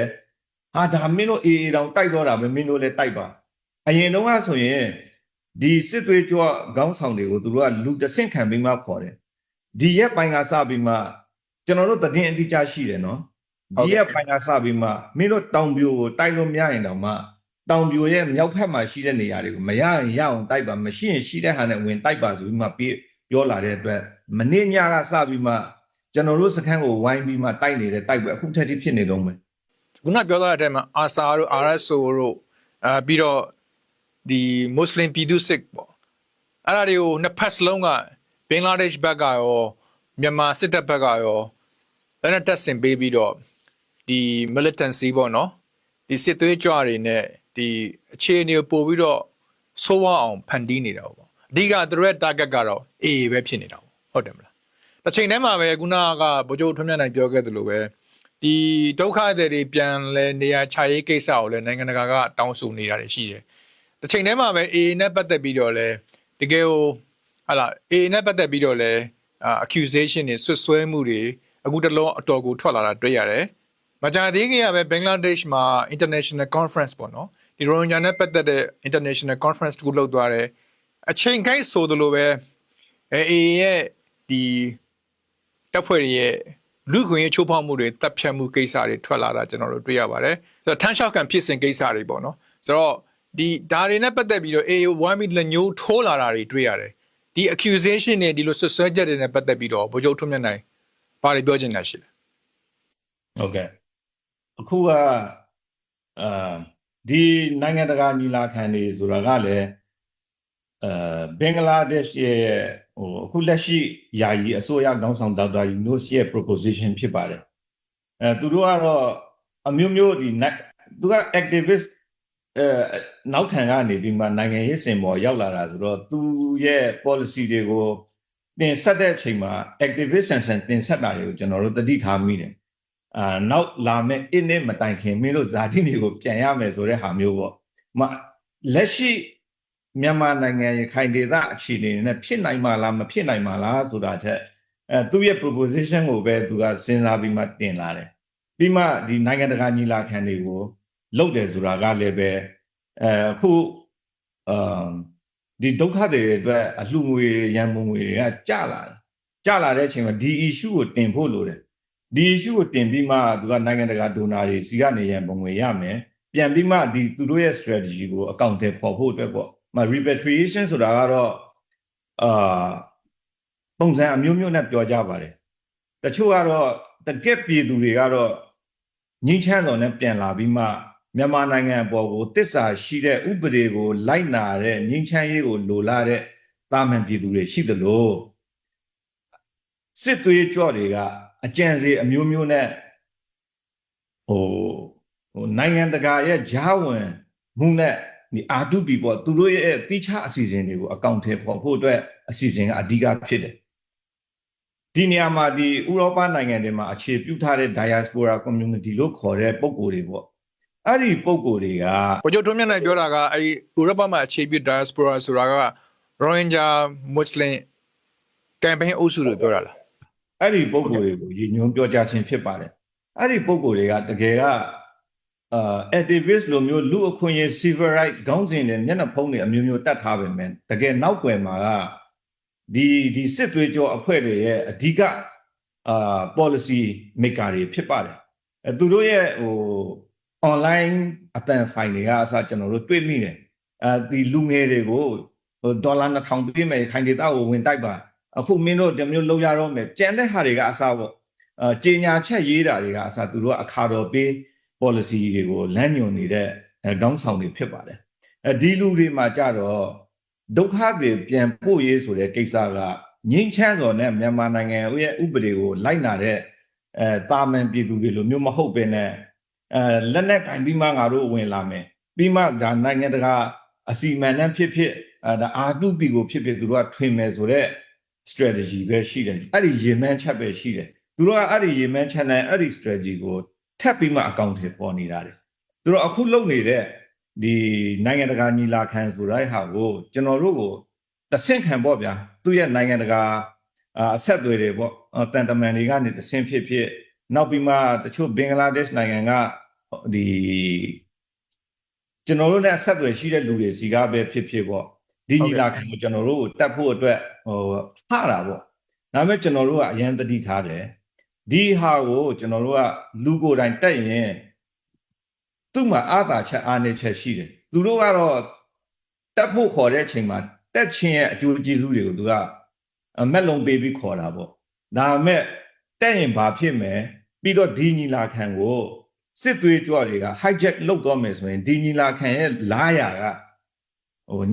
ဒါမင်းတို့အေးတောင်တိုက်တော့တာပဲမင်းတို့လည်းတိုက်ပါအရင်တုန်းကဆိုရင်ဒီစစ်သွေးကြောခေါင်းဆောင်တွေကိုသူတို့ကလူတဆင့်ခံပြီးမှခေါ်တယ်ဒီရက်ပိုင်းကစပြီးမှကျွန်တော်တို့တည်င်းအတိအကျရှိတယ်နော်ဒီရက်ပိုင်းကစပြီးမှမင်းတို့တောင်ပြိုကိုတိုက်လို့မရရင်တောင်မှတောင်ပြိုရဲ့မြောက်ဖက်မှာရှိတဲ့နေရာတွေကိုမရရင်ရအောင်တိုက်ပါမရှိရင်ရှိတဲ့ဟာနဲ့ဝင်တိုက်ပါဆိုပြီးမှပြောလာတဲ့အတွက်မနေ့ညကစပြီးမှကျွန်တော်တို့စခန်းကိုဝိုင်းပြီးမှတိုက်နေတဲ့တိုက်ပွဲအခုထက်ထိဖြစ်နေတော့မယ်ခုနပြောသွားတဲ့အထက်မှာ ARSA တို့ RSO တို့ပြီးတော့ဒီမွတ်စလင်ပြည်သူစစ်ပေါ့အဲ့ဒါတွေကိုနှစ်ဖက်စလုံးကဘင်္ဂလားဒေ့ရှ်ဘက်ကရောမြန်မာစစ်တပ်ဘက်ကရောလက်နက်တပ်ဆင်ပေးပြီးတော့ဒီ militancy ပေါ့နော်ဒီစစ်သွေးကြွတွေနဲ့ဒီအခြေအနေကိုပို့ပြီးတော့ဆိုးဝါးအောင်ဖန်တီးနေတာပေါ့အဓိကသူတို့ရဲ့ target ကတော့ AA ပဲဖြစ်နေတာပေါ့ဟုတ်တယ်မလားတစ်ချိန်တည်းမှာပဲခုနကဗိုလ်ချုပ်ထွန်းမြတ်နိုင်ပြောခဲ့သလိုပဲဒီဒုက္ခသည်တွေပြန်လဲနေရာချရေးကိစ္စကိုလည်းနိုင်ငံတကာကတောင်းဆိုနေတာတွေရှိတယ်တစ်ချိန်တည်းမှာပဲ AA နဲ့ပတ်သက်ပြီးတော့လဲတကယ်ကိုဟာလာ AA နဲ့ပတ်သက်ပြီးတော့လဲ accusation တွေဆွဆွဲမှုတွေအခုတလောအတော်ကိုထွက်လာတာတွေ့ရတယ်မကြာသေးခင်ကပဲဘင်္ဂလားဒေ့ရှ်မှာ international conference ပေါ့နော်ဒီရိုဟင်ဂျာနဲ့ပတ်သက်တဲ့ international conference တခုလုပ်သွားတယ်အချိန်ခိုက်ဆိုသလိုပဲAA ရဲ့ဒီတပ်ဖွဲ့တွေရဲ့လူခွင့်ရေးချိုးဖောက်မှုတွေတပ်ဖြတ်မှုကိစ္စတွေထွက်လာတာကျွန်တော်တို့တွေ့ရပါတယ်ဆိုတော့ထန်းလျှောက်ခံဖြစ်စဉ်ကိစ္စတွေပေါ့နော်ဆိုတော့ဒီဒါတွေနဲ့ပတ်သက်ပြီးတော့ AA ဝိုင်းပြီးလက်ညှိုးထိုးလာတာတွေတွေ့ရတယ်ဒီ accusation တွေဒီလိုဆွဆွဲချက်တွေနဲ့ပတ်သက်ပြီးတော့ဗိုလ်ချုပ်ထွန်းမြတ်နိုင်ဘာတွေပြောချင်တာရှိလဲဟုတ်ကဲ့အခုကဒီနိုင်ငံတကာညီလာခံတွေဆိုတာကလည်းဘင်္ဂလားဒေ့ရှ်ရဲ့ဟိုအခုလက်ရှိယာယီအစိုးရခေါင်းဆောင်ဒေါက်တာယူနို့စ်ရဲ့ proposition ဖြစ်ပါတယ်သူတို့ကတော့အမျိုးမျိုးဒီသူက activist နောက်ခံကနေပြီးမှနိုင်ငံရေးစင်ပေါ်ရောက်လာတာဆိုတော့သူရဲ့ policy တွေကိုတင်ဆက်တဲ့အချိန်မှာ activist ဆန်တင်ဆက်တာတွေကိုကျွန်တော်တို့တတိထားမိတယ်နောက်လာမဲ့အင်းနဲ့မတိုင်ခင်မင်းတို့ဇာတိတွေကိုပြန်ရမယ်ဆိုတဲ့ဟာမျိုးပေါ့လက်ရှိမြန်မာနိုင်ငံရခိုင်ဒေသအခြေအနေနဲ့ဖြစ်နိုင်မှာလားမဖြစ်နိုင်မှာလားဆိုတာချက်သူ့ရဲ့ proposition ကိုပဲသူကစဉ်းစားပြီးမှတင်လာတယ်ပြီးမှဒီနိုင်ငံတကာညီလာခံတွေကိုလုပ်တယ်ဆိုတာကလည်းပဲအခုဒီဒုက္ခတွေအတွက်အလှငွေရန်ပုံငွေတွေကကျလာတဲ့အချိန်မှာဒီ issue ကိုတင်ဖို့လိုတယ်ဒီ issue ကိုတင်ပြီးမှသူကနိုင်ငံတကာဒိုနာတွေစီကနေရန်ပုံငွေရမယ်ပြန်ပြီးမှဒီသူတို့ရဲ့ strategy ကိုအကောင့်ထဲပေါ်ဖို့အတွက်ပေါ့repatriation ဆိုတာကတော့ပုံစံအမျိုးမျိုးနဲ့ပြောကြပါတယ် တချို့ကတော့တကက်ပြည်သူတွေကတော့ငင်းချမ်းတော်နဲ့ပြန်လာပြီးမှမြန်မာနိုင်ငံအပေါ်ကိုတစ္ဆာရှိတဲ့ဥပဒေကိုလိုက်နာတဲ့ငင်းချမ်းရေးကိုလိုလားတဲ့တာမန်ပြည်သူတွေရှိသလိုစစ်သွေးကြော့တွေကအကြံစီအမျိုးမျိုးနဲ့ဟိုနိုင်ငံတကာရဲ့ဂျားဝင်မှုနဲ့ဒီအာတုပီပေါ့သူတို့ရဲ့တိကျအစီအစဉ်တွေကိုအကောင့်ထဲပေါ်ဖို့အတွက်အစီအစဉ်ကအဓိကဖြစ်တယ်ဒီနေရာမှာဒီဥရောပနိုင်ငံတွေမှာအခြေပြုထားတဲ့ diaspora community လို့ခေါ်တဲ့ပုံကိုယ်တွေပေါ့အဲ့ဒီပုံကိုယ်တွေက ကိုကျိုးထွန်းမြတ်နိုင်ပြောတာကအဲ့ဒီဥရောပမှာအခြေပြု diaspora ဆိုတာက Rohingya Muslim campaign အုပ်စုလို့ပြောတာလား အဲ့ဒီပုံကိုယ်တွေကိုရည်ညွှန်းပြောကြားခြင်းဖြစ်ပါတယ်အဲ့ဒီပုံကိုယ်တွေကတကယ်ကactivist လိုမျိုးလူအခွင့်အရေး civil right ခေါင်းစဉ်တွေမျက်နှာဖုံးတွေအမျိုးမျိုးတတ်ထားပေမဲ့တကယ်နောက်ွယ်မှာကဒီစစ်သွေးကြောအဖွဲ့တွေရဲ့အဓိကpolicy maker တွေဖြစ်ပါတယ်သူတို့ရဲ့online အတန်ဖိုင်တွေကအစကျွန်တော်တို့တွေ့မိတယ်ဒီလူငယ်တွေကိုဒေါ်လာ2000ပေးမယ်ခိုင်ဒေတာကိုဝင်တိုက်ပါအခုမင်းတို့ဒီမျိုးလုပ်ရတော့မယ်ကြံတဲ့ဟာတွေကအစပေါ့ကြေညာချက်ရေးတာတွေကအစသူတို့အခါတော်ပေး policy တွေကိုလမ်းညွှန်နေတဲ့ခေါင်းဆောင်တွေဖြစ်ပါတယ်ဒီလူတွေမှာကြတော့ဒုက္ခတွေပြန်ပို့ရေးဆိုတဲ့ကိစ္စကငြိမ်းချမ်းစွာနဲ့မြန်မာနိုင်ငံရဲ့ဥပဒေကိုလိုက်နာတဲ့တာမန်ပြည်သူတွေလိုမျိုးမဟုတ်ဘဲနဲ့လက်နက်ကင်ပြီးမှငါတို့ဝင်လာမယ်ပြီးမှဒါနိုင်ငံတကာအစီအမံနဲ့ဖြစ်ဒါအာတုပီကိုဖြစ်သူတို့ကထွင်မယ်ဆိုတဲ့ strategy ပဲရှိတယ်အဲ့ဒီရေမှန်းချက်ပဲရှိတယ်သူတို့ကအဲ့ဒီရေမှန်းချက်နဲ့အဲ့ဒီ strategy ကိုထပ်ပြီးမှအကောင့်ထဲပေါ်နေတာတယ်သူတို့အခုလုပ်နေတဲ့ဒီနိုင်ငံတကာညီလာခံဆိုတဲ့ဟာကိုကျွန်တော်တို့ကိုတဆင့်ခံပေါ့ဗျာသူ့ရဲ့နိုင်ငံတကာအဆက်အသွယ်တွေပေါ့တန်တမန်တွေကနေတဆင့်ဖြစ်နောက်ပြီးမှတချို့ဘင်္ဂလားဒေ့ရှ်နိုင်ငံကဒီကျွန်တော်တို့နဲ့အဆက်အသွယ်ရှိတဲ့လူတွေစီကပဲဖြစ်ပေါ့ဒီညီလာခံကိုကျွန်တော်တို့ကိုတတ်ဖို့အတွက်ထတာပေါ့ဒါပေမဲ့ကျွန်တော်တို့ကအရန်တတိထားတယ်ဒီဟာကိုကျွန်တော်တို့ကလူကိုယ်တိုင်တက်ရင်သူ့မှာအာသာချက်အားနည်းချက်ရှိတယ်သူတို့ကတော့တက်ဖို့ခေါ်တဲ့အချိန်မှာတက်ချင်းရဲ့အကျိုးကျေးဇူးတွေကိုသူကမက်လုံးပေးပြီးခေါ်တာပေါ့ဒါပေမဲ့တက်ရင်ဘာဖြစ်မယ်ပြီးတော့ဒီညီလာခံကိုစစ်သွေးကြွတွေက hijack လုပ်တော့မယ်ဆိုရင်ဒီညီလာခံရဲ့လားရာက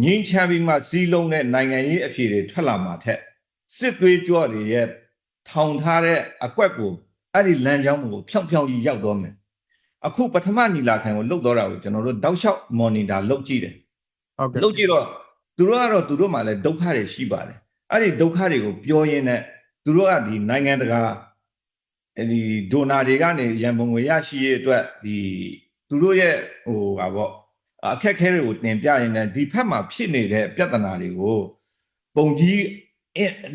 ငင်းချမ်းပြီးမှစီးလုံးတဲ့နိုင်ငံရေးအဖြစ်တွေထွက်လာမှာထက်စစ်သွေးကြွတွေရဲ့ထောင်ထားတဲ့အကွက်ကိုအဲ့ဒီလမ်းကြောင်းကိုဖြောင်းကြီးရောက်တော့မယ်အခုပထမညီလာခံကိုလုတ်တော့တာကိုကျွန်တော်တို့တောက်လျှောက် monitor လုပ်ကြည့်တယ်ဟုတ်ကဲ့လုတ်ကြည့်တော့သူတို့ကတော့သူတို့မှလည်းဒုက္ခတွေရှိပါတယ်အဲ့ဒီဒုက္ခတွေကိုပြောရင်းနဲ့သူတို့ကဒီနိုင်ငံတကာဒီဒိုနာတွေကနေရန်ပုံငွေရရှိရေးအတွက်ဒီသူတို့ရဲ့ဟာပေါ့အခက်အခဲတွေကိုတင်ပြရင်းနဲ့ဒီဖက်မှာဖြစ်နေတဲ့ပြဿနာတွေကိုပုံကြီး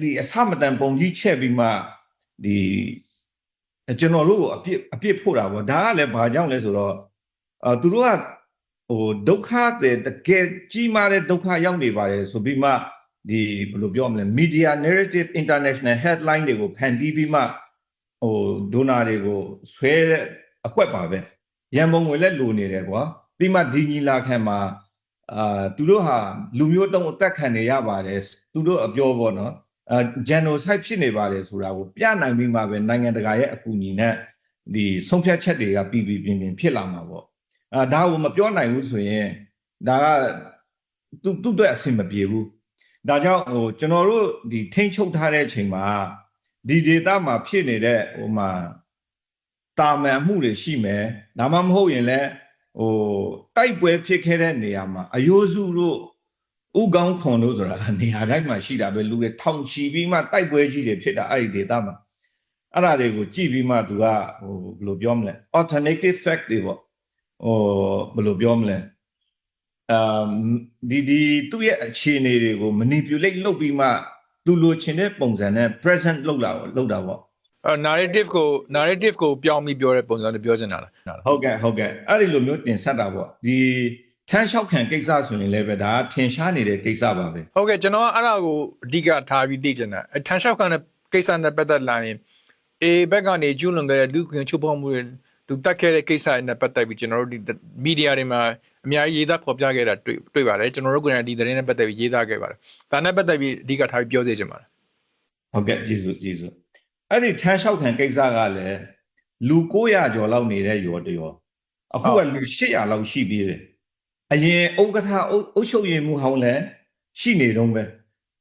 ဒီအစမတန်ပုံကြီးချက်ပြီးမှဒီကျွန်တော်တို့ကိုအပြစ်ဖို့တာပေါ့ဒါကလည်းဘာကြောင့်လဲဆိုတော့သူတို့ကဒုက္ခတွေတကယ်ကြီးမားတဲ့ဒုက္ခရောက်နေပါတယ်ဆိုပြီးမှဒီဘယ်လိုပြောမလဲ media narrative international headline တွေကိုဖန်တီးပြီးမှဒိုနာတွေကိုဆွဲတဲ့အကွက်ပါပဲရန်ပုံငွေလည်းလိုနေတယ်ကွာပြီးမှဒီညီလာခံမှာသူတို့ဟာလူမျိုးတုံးအသက်ခံနေရပါတယ်သူတို့အပြောပေါ့နော်genocide ဖြစ်နေပါတယ်ဆိုတာကိုပြနိုင်ပြီးမှပဲနိုင်ငံတကာရဲ့အကူအညီနဲ့ဒီဆုံးဖြတ်ချက်တွေကပြပြင်းဖြစ်လာမှာပေါ့ဒါကိုမပြောနိုင်ဘူးဆိုရင်ဒါကသူ့အတွက်အဆင်မပြေဘူးဒါကြောင့်ကျွန်တော်တို့ဒီထိန်းချုပ်ထားတဲ့အချိန်မှာဒီ data မှာဖြစ်နေတဲ့မှာတာမန်မှုတွေရှိမယ်ဒါမှမဟုတ်ရင်လည်းတိုက်ပွဲဖြစ်ခဲ့တဲ့နေရာမှာအယိုးစုတို့ဥကောင်းခွန်လို့ဆိုတာနေရာတိုင်းမှာရှိတာပဲလူတွေထောင်ချီပြီးမှတိုက်ပွဲကြီးတွေဖြစ်တာအဲ့ဒီ data မှာအဲ့ဒါတွေကိုကြည့်ပြီးမှသူကဘယ်လိုပြောမလဲ alternative fact တွေပေါ့ဘယ်လိုပြောမလဲဒီသူ့ရဲ့အခြေအနေတွေကို manipulate လုပ်ပြီးမှသူလိုချင်တဲ့ပုံစံနဲ့ present လုပ်တာပေါ့narrative ကိုပြောင်းပြီးပြောတဲ့ပုံစံနဲ့ပြောချင်တာလားဟုတ်ကဲ့အဲ့ဒီလိုမျိုးတင်ဆက်တာပေါ့ဒီထမ်းလျှောက်ခံကိစ္စဆိုရင်လည်းပဲဒါထင်ရှားနေတဲ့ကိစ္စပါပဲဟုတ်ကဲ့ကျွန်တော်အဲ့ဒါကိုအဓိကထားပြီးသိချင်တာထမ်းလျှောက်ခံတဲ့ကိစ္စနဲ့ပတ်သက်လာရင်ဘက်ကနေကျူးလွန်ခဲ့တဲ့လူခွင့်ချိုးဖောက်မှုတွေသူတက်ခဲ့တဲ့ကိစ္စနဲ့ပတ်သက်ပြီးကျွန်တော်တို့ဒီမီဒီယာတွေမှာအများကြီးရေးသားဖော်ပြခဲ့တာတွေ့ပါတယ်ကျွန်တော်တို့ကိုယ်တိုင်ဒီသတင်းနဲ့ပတ်သက်ပြီးရေးသားခဲ့ပါတယ်ဒါနဲ့ပတ်သက်ပြီးအဓိကထားပြီးပြောစေချင်ပါတယ်ဟုတ်ကဲ့ကျေးဇူး အဲ့ဒီထမ်းလျှောက်ခံကိစ္စကလည်းလူ900ကျော်လောက်နေတဲ့ရော်တရောအခုကလူ800လောက်ရှိသေးတယ်အရင်ဥက္ကဋ္ဌအုပ်ချုပ်ရေးမှူးဟောင်းလည်းရှိနေတော့ပဲ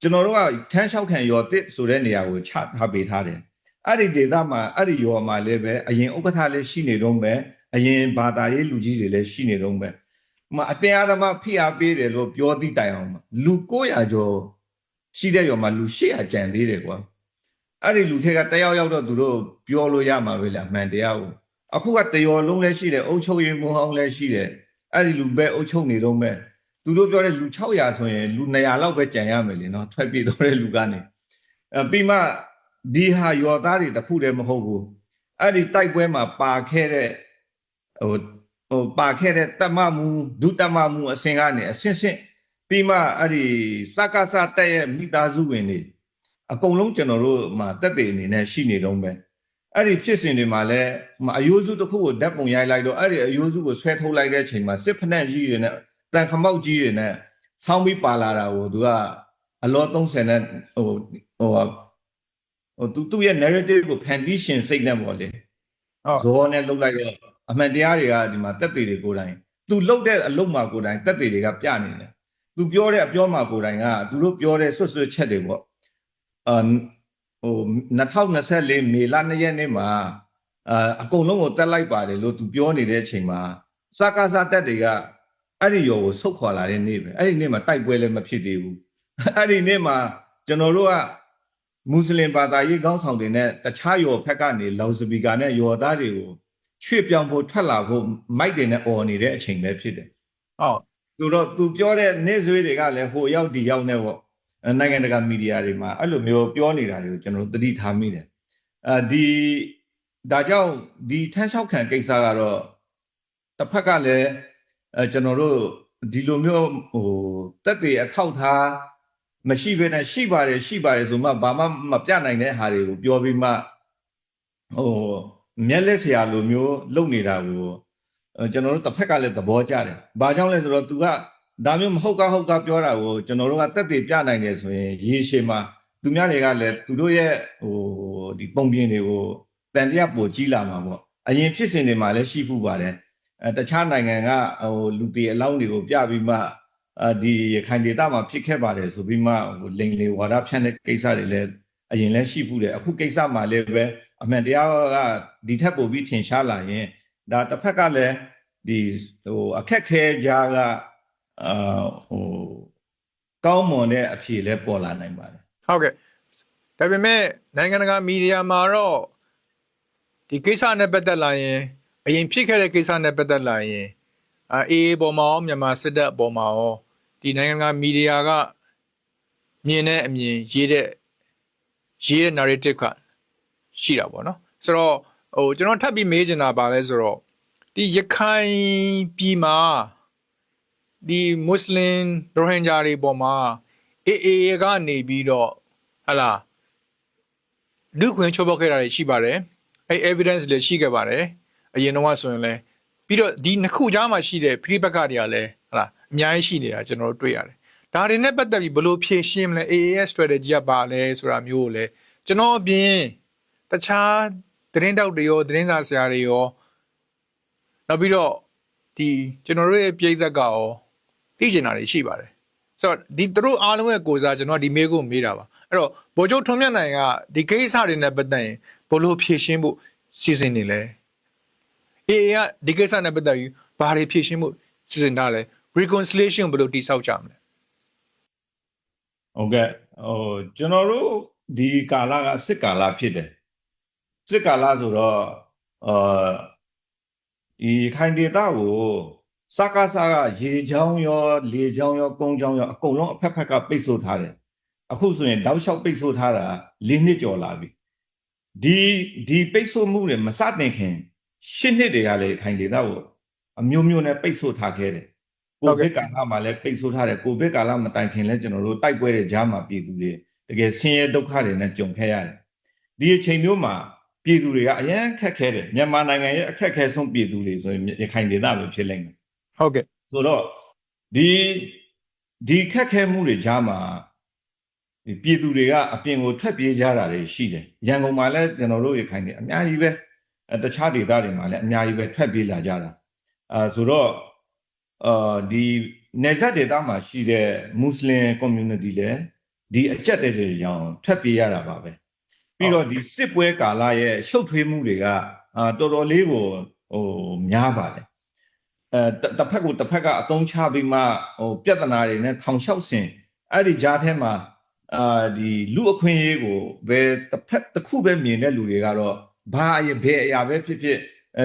ကျွန်တော်တို့ကထမ်းလျှောက်ခံရော်တစ်ဆိုတဲ့နေရာကိုချထားပေးထားတယ်အဲ့ဒီဒေသမှာအဲ့ဒီရော်မှာလည်းပဲအရင်ဥက္ကဋ္ဌလည်းရှိနေတော့ပဲအရင်ဘာသာရေးလူကြီးတွေလည်းရှိနေတော့ပဲအတင်းအဓမ္မဖိအားပေးတယ်လို့ပြောသည့်တိုင်အောင်လူ900ကျော်ရှိတဲ့ရော်မှာလူ800ကျန်သေးတယ်ကွာအဲ့ဒီလူတွေကတယောက်ယောက်တော့သူတို့ပြောလို့ရမှာပဲလားမှန်တရားကိုအခုကတရော်လုံးလည်းရှိတယ်အုပ်ချုပ်ရေးမှူးဟောင်းလည်းရှိတယ်အဲ့ဒီလူပဲအုပ်ချုပ်နေတော့မဲ့သူတို့ပြောတဲ့လူ600ဆိုရင်လူ200လောက်ပဲကြံရမယ်လေနော်ထွက်ပြေးတော့တဲ့လူကနေပြီးမှဒီဟာရော်သားတွေတခုတည်းမဟုတ်ဘူးအဲ့ဒီတိုက်ပွဲမှာပါခဲ့တဲ့ပါခဲ့တဲ့တမမှုဒုတမမှုအစင်ကနေအစင်ပြီးမှအဲ့ဒီစကားစတက်ရဲ့မိသားစုဝင်တွေအကုန်လုံးကျွန်တော်တို့မှာတက်တဲ့အနေနဲ့ရှိနေတော့ပဲအဲ့ဒီဖြစ်စဉ်တွေမှာလည်းအယိုးစုတစ်ခုကိုဓာတ်ပုံရိုက်လိုက်တော့အဲ့ဒီအယိုးစုကိုဆွဲထုတ်လိုက်တဲ့အချိန်မှာစစ်ဖက်နှက်ကြီးတွေနဲ့တန်ခမောက်ကြီးတွေနဲ့ဆောင်းပြီးပါလာတာကိုသူကအလော30နဲ့သူ့ရဲ့ narrative ကို foundation စိတ်နဲ့ပေါ့လေဇောနဲ့လုတ်လိုက်တော့အမှန်တရားတွေကဒီမှာတက်သေးတွေကိုယ်တိုင်သူလုတ်တဲ့အလုပ်မှာကိုယ်တိုင်တက်သေးတွေကပြနေတယ်သူပြောတဲ့အပြောမှာကိုယ်တိုင်ကသူတို့ပြောတဲ့ဆွတ်ချက်တွေပေါ့2024မေလ2ရက်နေ့မှာအကုန်လုံးကိုတက်လိုက်ပါတယ်လို့သူပြောနေတဲ့အချိန်မှာစကားစားတက်တွေကအဲ့ဒီရောကိုဆုတ်ခွာလာတဲ့နေ့ပဲအဲ့ဒီနေ့မှာတိုက်ပွဲလည်းမဖြစ်သေးဘူးအဲ့ဒီနေ့မှာကျွန်တော်တို့ကမွတ်စလင်ဘာသာရေးခေါင်းဆောင်တွေနဲ့တခြားရောဖက်ကနေလောင်စပီကာနဲ့ရောသားတွေကိုရွှေ့ပြောင်းဖို့ထွက်လာဖို့မိုက်တွေနဲ့អော်နေတဲ့အချိန်ပဲဖြစ်တယ်ဆိုတော့သူပြောတဲ့နေ့စွေးတွေကလည်းဟိုရောက်ဒီရောက်နဲ့ပေါ့နိုင်ငံတကာမီဒီယာတွေမှာအဲ့လိုမျိုးပြောနေတာတွေကိုကျွန်တော်တို့သတိထားမိတယ်ဒါကြောင့်ဒီထမ်းလျှောက်ခံကိစ္စကတော့တစ်ဖက်ကလည်းကျွန်တော်တို့ဒီလိုမျိုးတက်တွေအထောက်ထားမရှိဘဲနဲ့ရှိပါတယ်ဆိုမှဘာမှမပြနိုင်တဲ့ဟာတွေကိုပြောပြီးမှမျက်လက်ဆရာလိုမျိုးလုပ်နေတာကိုကျွန်တော်တို့တစ်ဖက်ကလည်းသဘောကျတယ်။ဘာကြောင့်လဲဆိုတော့သူကဒါမျိုးမဟုတ်ကပြောတာကိုကျွန်တော်တို့ကတက်တည်ပြနိုင်တယ်ဆိုရင်ရေရှည်မှာသူများတွေကလည်းသူတို့ရဲ့ဒီပုံပြင်တွေကိုတန်တရားပို့ကြီးလာမှာပေါ့။အရင်ဖြစ်စဉ်တွေမှာလည်းရှိဖို့ပါတယ်။တခြားနိုင်ငံကလူတွေအလောင်းတွေကိုပြပြီးမှဒီရခိုင်ဒေသမှာဖြစ်ခဲ့ပါတယ်ဆိုပြီးမှလိန်လေဝါဒဖြန့်တဲ့ကိစ္စတွေလည်းအရင်လည်းရှိဖို့တယ်အခုကိစ္စမှာလည်းပဲအမှန်တရားကဒီထက်ပိုပြီးထင်ရှားလာရင်ဒါတစ်ဖက်ကလည်းဒီအခက်ခဲကြားကကောင်းမွန်တဲ့အဖြေလည်းပေါ်လာနိုင်ပါတယ်ဟုတ်ကဲ့ဒါပေမဲ့နိုင်ငံတကာမီဒီယာမှာတော့ဒီကိစ္စနဲ့ပတ်သက်လာရင်အရင်ဖြစ်ခဲ့တဲ့ကိစ္စနဲ့ပတ်သက်လာရင်အေးပေါ်မှာရောမြန်မာစစ်တပ်ပေါ်မှာရောဒီနိုင်ငံကမီဒီယာကမြင်တဲ့အမြင်ရေးတဲ့ narrative ကရှိတာပေါ့နော်ဆိုတော့ကျွန်တော်ထပ်ပြီးမေးချင်တာပါလဲဆိုတော့ဒီရခိုင်ပြည်မှာဒီမွတ်စလင်ရိုဟင်ဂျာတွေပေါ်မှာအေးကနေပြီးတော့ဟလာလူခွင့်ချိုးဖောက်ခဲ့တာတွေရှိပါတယ်အဲ့ evidence လည်းရှိခဲ့ပါတယ်အရင်တော့ဆိုရင်လည်းပြီးတော့ဒီနှစ်ခုကြားမှာရှိတဲ့ဖိပက္ခတွေကလည်းဟလာအများကြီးရှိနေတာကျွန်တော်တို့တွေ့ရတယ်ဒါတွေနဲ့ပတ်သက်ပြီးဘယ်လိုဖြေရှင်းမလဲ AAS strategy ကပါလဲဆိုတာမျိုးကိုလည်းကျွန်တော်အပြင်တခြားသတင်းတောက်တွေရောသတင်းစာဆရာတွေရောနောက်ပြီးတော့ဒီကျွန်တော်တို့ရဲ့ပြည်သက်ကရောသိချင်တာတွေရှိပါတယ်ဆိုတော့ဒီသူတို့အားလုံးရဲ့ကိုယ်စားကျွန်တော်ဒီမေးခွန်းမေးတာပါအဲ့တော့ဗိုလ်ချုပ်ထွန်းမြတ်နိုင်ကဒီကိစ္စတွေနဲ့ပတ်သက်ရင်ဘယ်လိုဖြေရှင်းဖို့စီစဉ်နေလဲAAကဒီကိစ္စနဲ့ပတ်သက်ပြီးဘာတွေဖြေရှင်းဖို့စီစဉ်ထားလဲ reconciliation ဘယ်လိုတိဆောက်ကြမလဲဟုတ်ကဲ့ကျွန်တော်တို့ဒီကာလကစစ်ကာလဖြစ်တယ်စစ်ကာလဆိုတော့ဒီခိုင်ဒေတာကိုစကားကရေချောင်းရောလေချောင်းရောကုန်းချောင်းရောအကုန်လုံးအဖက်ဖက်ကပိတ်ဆို့ထားတယ်အခုဆိုရင်တောက်လျှောက်ပိတ်ဆို့ထားတာ4နှစ်ကျော်လာပြီဒီပိတ်ဆို့မှုတွေမစတင်ခင်10နှစ်တွေကလည်းခိုင်ဒေတာကိုအမျိုးမျိုးနဲ့ပိတ်ဆို့ထားခဲ့တယ်ကိုဗစ်ကာလမှာလည်းပိတ်ဆို့ထားတယ်ကိုဗစ်ကာလမတိုင်ခင်လည်းကျွန်တော်တို့တိုက်ပွဲတွေကြားမှာပြည်သူတွေတကယ်ဆင်းရဲဒုက္ခတွေနဲ့ကြုံခဲ့ရတယ်ဒီအချိန်မျိုးမှာပြည်သူတွေကအရန်ခက်ခဲတယ်မြန်မာနိုင်ငံရဲ့အခက်ခဲဆုံးပြည်သူတွေဆိုရင်ရခိုင်ဒေသလိုဖြစ်လိမ့်မယ်ဟုတ်ကဲ့ဆိုတော့ဒီခက်ခဲမှုတွေကြားမှာ ပြည်သူတွေကအပြင်ကိုထွက်ပြေးကြတာတွေရှိတယ်ရန်ကုန်မှာလည်းကျွန်တော်တို့ရခိုင်တွေအများကြီးပဲတခြားဒေသတွေမှာလည်းအများကြီးပဲထွက်ပြေးလာကြတာဆိုတော့ဒီနေဆက်ဒေသမှာရှိတဲ့မွတ်စလင် community လည်းဒီအကြက်တဲ့တွေကြောင့်ထွက်ပြေးရတာပါပဲပြီးတော့ဒီစစ်ပွဲကာလရဲ့ရှုပ်ထွေးမှုတွေကတော်တော်လေးကိုများပါတယ်တစ်ဖက်ကအသုံးချပြီးမှပြဿနာတွေနဲ့ထောင်လျှောက်ဆင်အဲ့ဒီကြားထဲမှာဒီလူအခွင့်အရေးကိုဘယ်တစ်ခုပဲမြင်တဲ့လူတွေကတော့ဘယ်အရာပဲဖြစ်ဖြစ်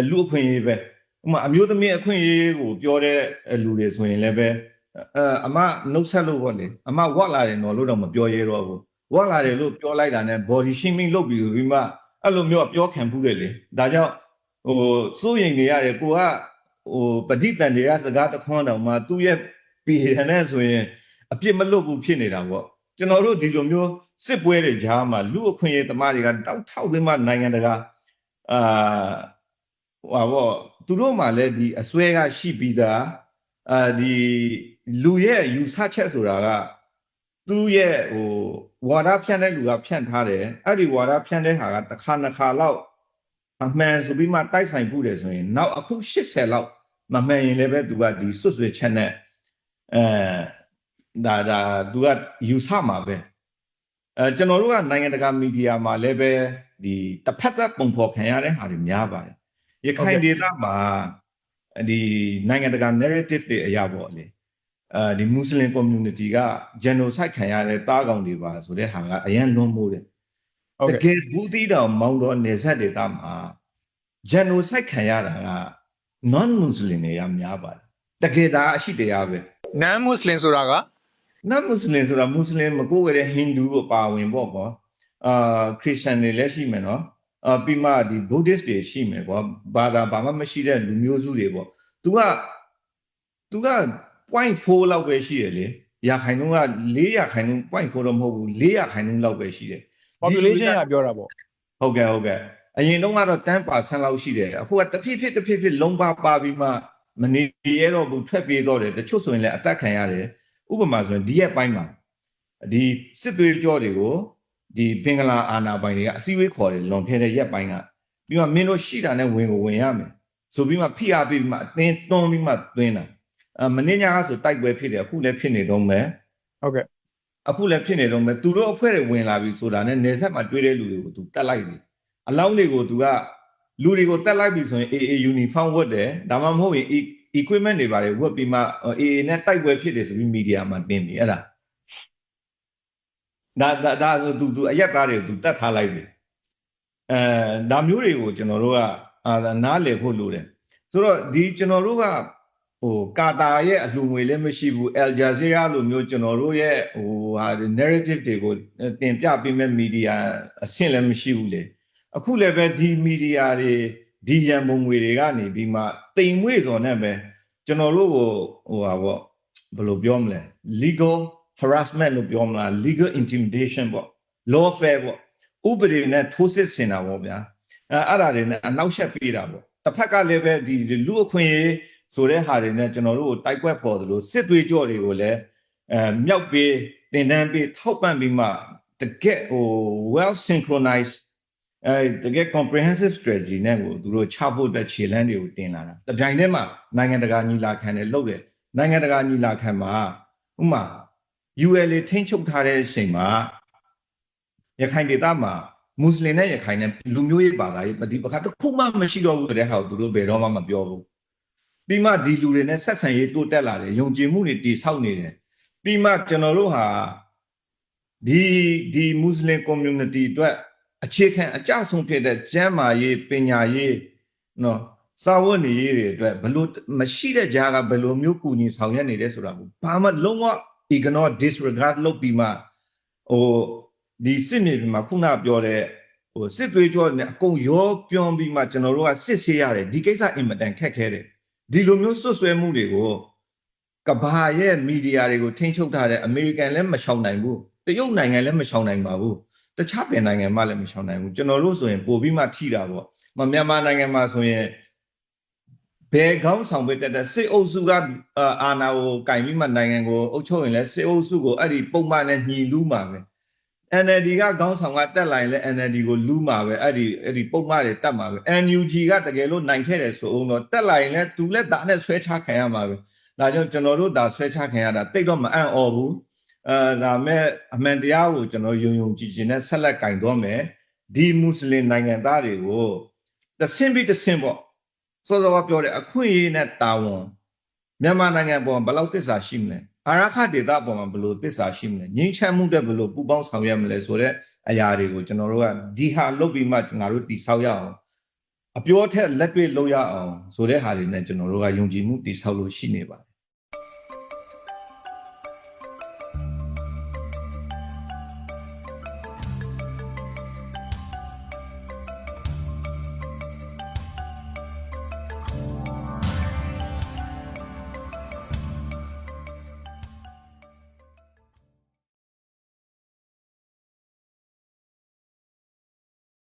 လူအခွင့်အရေးပဲဥပမာအမျိုးသမီးအခွင့်အရေးကိုပြောတဲ့လူတွေဆိုရင်လည်းပဲအမနှုတ်ဆက်လို့ပေါ့လေအမဝတ်လာတယ်နော်လို့တော့မပြောရဲတော့ဘူးဝတ်လာတယ်လို့ပြောလိုက်တာနဲ့ body shaming လုပ်ပြီးမှအဲ့လိုမျိုးပြောခံဘူးတယ်လေဒါကြောင့်စိုးရိမ်နေရတယ်ကိုကပဋိသင်တွေကစကားတခွန်းတောင်မှသူ့ရဲ့ပြည်ရတဲ့ဆိုရင်အပြစ်မလွတ်ဘူးဖြစ်နေတာပေါ့ကျွန်တော်တို့ဒီလိုမျိုးစစ်ပွဲတွေကြားမှာလူအခွင့်အရေးသမားတွေကတောက်ထောက်ပြီးမှနိုင်ငံတကာသူတို့မှလည်းဒီအစွဲကရှိပြီးသားဒီလူရဲ့ယူဆချက်ဆိုတာကသူ့ရဲ့ဝါဒဖြန့်တဲ့လူကဖြန့်ထားတယ်အဲ့ဒီဝါဒဖြန့်တဲ့ဟာကတစ်ခါနှစ်ခါလောက်အမှန်ဆိုပြီးမှတိုက်ဆိုင်မှုတယ်ဆိုရင်နောက်အခု80လောက်မမှန်ရင်လည်းပဲသူကဒီစွတ်စွဲချက်နဲ့ဒါသူကယူဆမှာပဲကျွန်တော်တို့ကနိုင်ငံတကာမီဒီယာမှာလည်းပဲဒီတစ်ဖက်သက်ပုံဖော်ခံရတဲ့ဟာတွေများပါတယ်ရခိုင်ဒေသမှာဒီနိုင်ငံတကာ narrative တွေအရာပေါ့လေဒီ Muslim community က genocide ခံရတဲ့တားကောင်တွေပါဆိုတဲ့ဟာကအရင်လွန်မိုးတယ်တကယ်ဘူးတီတောင်မောင်းတော့နေဆက်ဒေသမှာ genocide ခံရတာက non Muslim တွေကများပါတယ်တကယ်ဒါအရှိတရားပဲ non Muslim ဆိုတာက non Muslim ဆိုတာ Muslim မကိုယ်ရတဲ့ Hindu ကိုပါဝင်ပေါ့ကွာChristian တွေလည်းရှိမယ်နော်ပြီးမှဒီ Buddhist တွေရှိမယ်ကွာဘာမှမရှိတဲ့လူမျိုးစုတွေပေါ့ तू က 0.4 လောက်ပဲရှိတယ်လေရာခိုင်နှုန်းက4ရာခိုင်နှုန်း 0.4 တော့မဟုတ်ဘူး4ရာခိုင်နှုန်းလောက်ပဲရှိတယ် population ကပြောတာပေါ့ဟုတ်ကဲ့အရင်တော့ကတော့ 10% လောက်ရှိတယ်အခုကတဖြည်းဖြည်းလုံးပါပြီးမှမနေရတော့ဘူးထွက်ပြေးတော့တယ်တချို့ဆိုရင်လည်းအသက်ခံရတယ်ဥပမာဆိုရင်ဒီရက်ပိုင်းမှာဒီစစ်သွေးကြောတွေကိုဒီပင်္ဂလာအာနာပိုင်တွေကအစည်းအဝေးခေါ်တယ်လွန်ခဲ့တဲ့ရက်ပိုင်းကပြီးမှမင်းတို့ရှိတာနဲ့ဝင်ရမယ်ဆိုပြီးမှဖိအားပေးပြီးမှအသင်းတွန်းပြီးမှသွင်းတာမင်းညာကဆိုတိုက်ပွဲဖြစ်တယ်အခုလည်းဖြစ်နေတော့မယ်ဟုတ်ကဲ့အခုလည်းဖြစ်နေတော့မယ်သူတို့အဖွဲ့တွေဝင်လာပြီဆိုတာနဲ့နေဆက်မှာတွေ့တဲ့လူတွေကိုသူတက်လိုက်ပြီအလောင်းတွေကိုသူကလူတွေကိုတက်လိုက်ပြီဆိုရင် AA uniform ဝတ်တယ်ဒါမှမဟုတ်ရင် equipment တွေပါတယ်ဝတ်ပြီးမှ AA နဲ့တိုက်ပွဲဖြစ်တယ်ဆိုပြီးမီဒီယာမှာတင်ပြီအဲ့ဒါဆိုသူအရက်သားတွေကိုသူတက်ထားလိုက်ပြီဒါမျိုးတွေကိုကျွန်တော်တို့ကနားလည်ဖို့လိုတယ်ဆိုတော့ဒီကျွန်တော်တို့ကကာတာရဲ့အလှငွေလည်းမရှိဘူး Al Jazeera လိုမျိုးကျွန်တော်တို့ရဲ့narrative တွေကိုတင်ပြပေးမဲ့မီဒီယာအဆင့်လည်းမရှိဘူးလေအခုလည်းပဲဒီမီဒီယာတွေဒီရန်ပုံငွေတွေကနေပြီးမှတိမ်မွေ့စော်နဲ့ပဲကျွန်တော်တို့ကိုဘယ်လိုပြောမလဲ legal harassment လို့ပြောမလား legal intimidation ပေါ့ lawfare ပေါ့ဥပဒေနဲ့ထိုးစစ်ဆင်တာပေါ့ဗျာအဲ့ဒါတွေနဲ့အနောက်ရှက်ပေးတာပေါ့တစ်ဖက်ကလည်းပဲဒီလူအခွင့်အရေးဆိုတဲ့ဟာတွေနဲ့ကျွန်တော်တို့ကိုတိုက်ကွက်ပေါ်သလိုစစ်သွေးကြောတွေကိုလည်းမြောက်ပေးတင်တန်းပေးထောက်ပံ့ပြီးမှတကယ်well synchronized တကယ် comprehensive strategy နဲ့ကိုသူတို့ချဖို့တဲ့ခြေလှမ်းတွေကိုတင်လာတာတပြိုင်တည်းမှာနိုင်ငံတကာညီလာခံတွေလုပ်တယ်နိုင်ငံတကာညီလာခံမှာဥမာ ULA ထိန်းချုပ်ထားတဲ့အချိန်မှာရခိုင်ဒေသမှာမွတ်စလင်နဲ့ရခိုင်နဲ့လူမျိုးရေးဘာသာရေးပဋိပက္ခတစ်ခုမှမရှိတော့ဘူးဆိုတဲ့ဟာကိုသူတို့ဘယ်တော့မှမပြောဘူးပြီးမှဒီလူတွေနဲ့ဆက်ဆံရေးတိုးတက်လာတယ်ယုံကြည်မှုတွေတည်ဆောက်နေတယ်ပြီးမှကျွန်တော်တို့ဟာဒီမွတ်စလင် community အတွက်အခြေခံအကြဆုံးဖြစ်တဲ့ကျမ်းမာရေးပညာရေးနော်စာဝတ်နေရေးတွေအတွက်ဘလို့မရှိတဲ့ကြားကဘယ်လိုမျိုးကူညီဆောင်ရွက်နေလဲဆိုတာကိုဘာမှလုံးဝ ignore disregard လုပ်ပြီးမှဒီစစ်မြေပြင်မှာခုနပြောတဲ့စစ်သွေးကြောနဲ့အကုန်ရောပြောင်းပြီးမှကျွန်တော်တို့ကစစ်ဆေးရတယ်ဒီကိစ္စအင်မတန်ခက်ခဲတယ်ဒီလိုမျိုးဆွဆွဲမှုတွေကိုကဘာရဲ့မီဒီယာတွေကိုထိန်းချုပ်ထားတဲ့အမေရိကန်လည်းမရှောင်နိုင်ဘူးတရုတ်နိုင်ငံလည်းမရှောင်နိုင်ပါဘူးတခြားပြည်နိုင်ငံမှလည်းမရှောင်နိုင်ဘူးကျွန်တော်တို့ဆိုရင်ပို့ပြီးမှထိတာပေါ့မြန်မာနိုင်ငံမှာဆိုရင်ဘယ်ကောင်းဆောင်ပဲတက်တဲ့စစ်အုပ်စုကအာဏာကိုကင်ပြီးမှနိုင်ငံကိုအုပ်ချုပ်ရင်လည်းစစ်အုပ်စုကိုအဲ့ဒီပုံမှန်နဲ့ညီလူးမှာပဲ NLD ကခေါင်းဆောင်ကတက်လာရင်လည်း NLD ကိုလူးမှာပဲအဲ့ဒီပုံမှန်တွေတက်မှာပဲ NUG ကတကယ်လို့နိုင်ခဲ့တယ်ဆိုအောင်တော့တက်လာရင်လည်းသူလည်းဒါနဲ့ဆွဲချခံရမှာပဲဒါကြောင့်ကျွန်တော်တို့ဒါဆွဲချခံရတာတိတ်တော့မအံ့ဩဘူးဒါမဲ့အမှန်တရားကိုကျွန်တော်ယုံကြည်နဲ့ဆက်လက်ကင်တော့မယ်ဒီမွတ်စလင်နိုင်ငံသားတွေကိုတဆင့်ပြီးတဆင့်ပေါ့စောစောကပြောတဲ့အခွင့်အရေးနဲ့တာဝန်မြန်မာနိုင်ငံပေါ်ဘယ်လောက်သစ္စာရှိမလဲအာရခဒေသပေါ်မှာဘယ်လိုသစ္စာရှိမလဲငြိမ်းချမ်းမှုတဲ့ဘယ်လိုပူပေါင်းဆောင်ရွက်မလဲဆိုတဲ့အရာတွေကိုကျွန်တော်တို့ကဒီဟာလုပ်ပြီးမှငါတို့တိဆောက်ရအောင်အပြောထက်လက်တွေ့လုပ်ရအောင်ဆိုတဲ့ဟာတွေနဲ့ကျွန်တော်တို့ကယုံကြည်မှုတိဆောက်လို့ရှိနေပါတယ်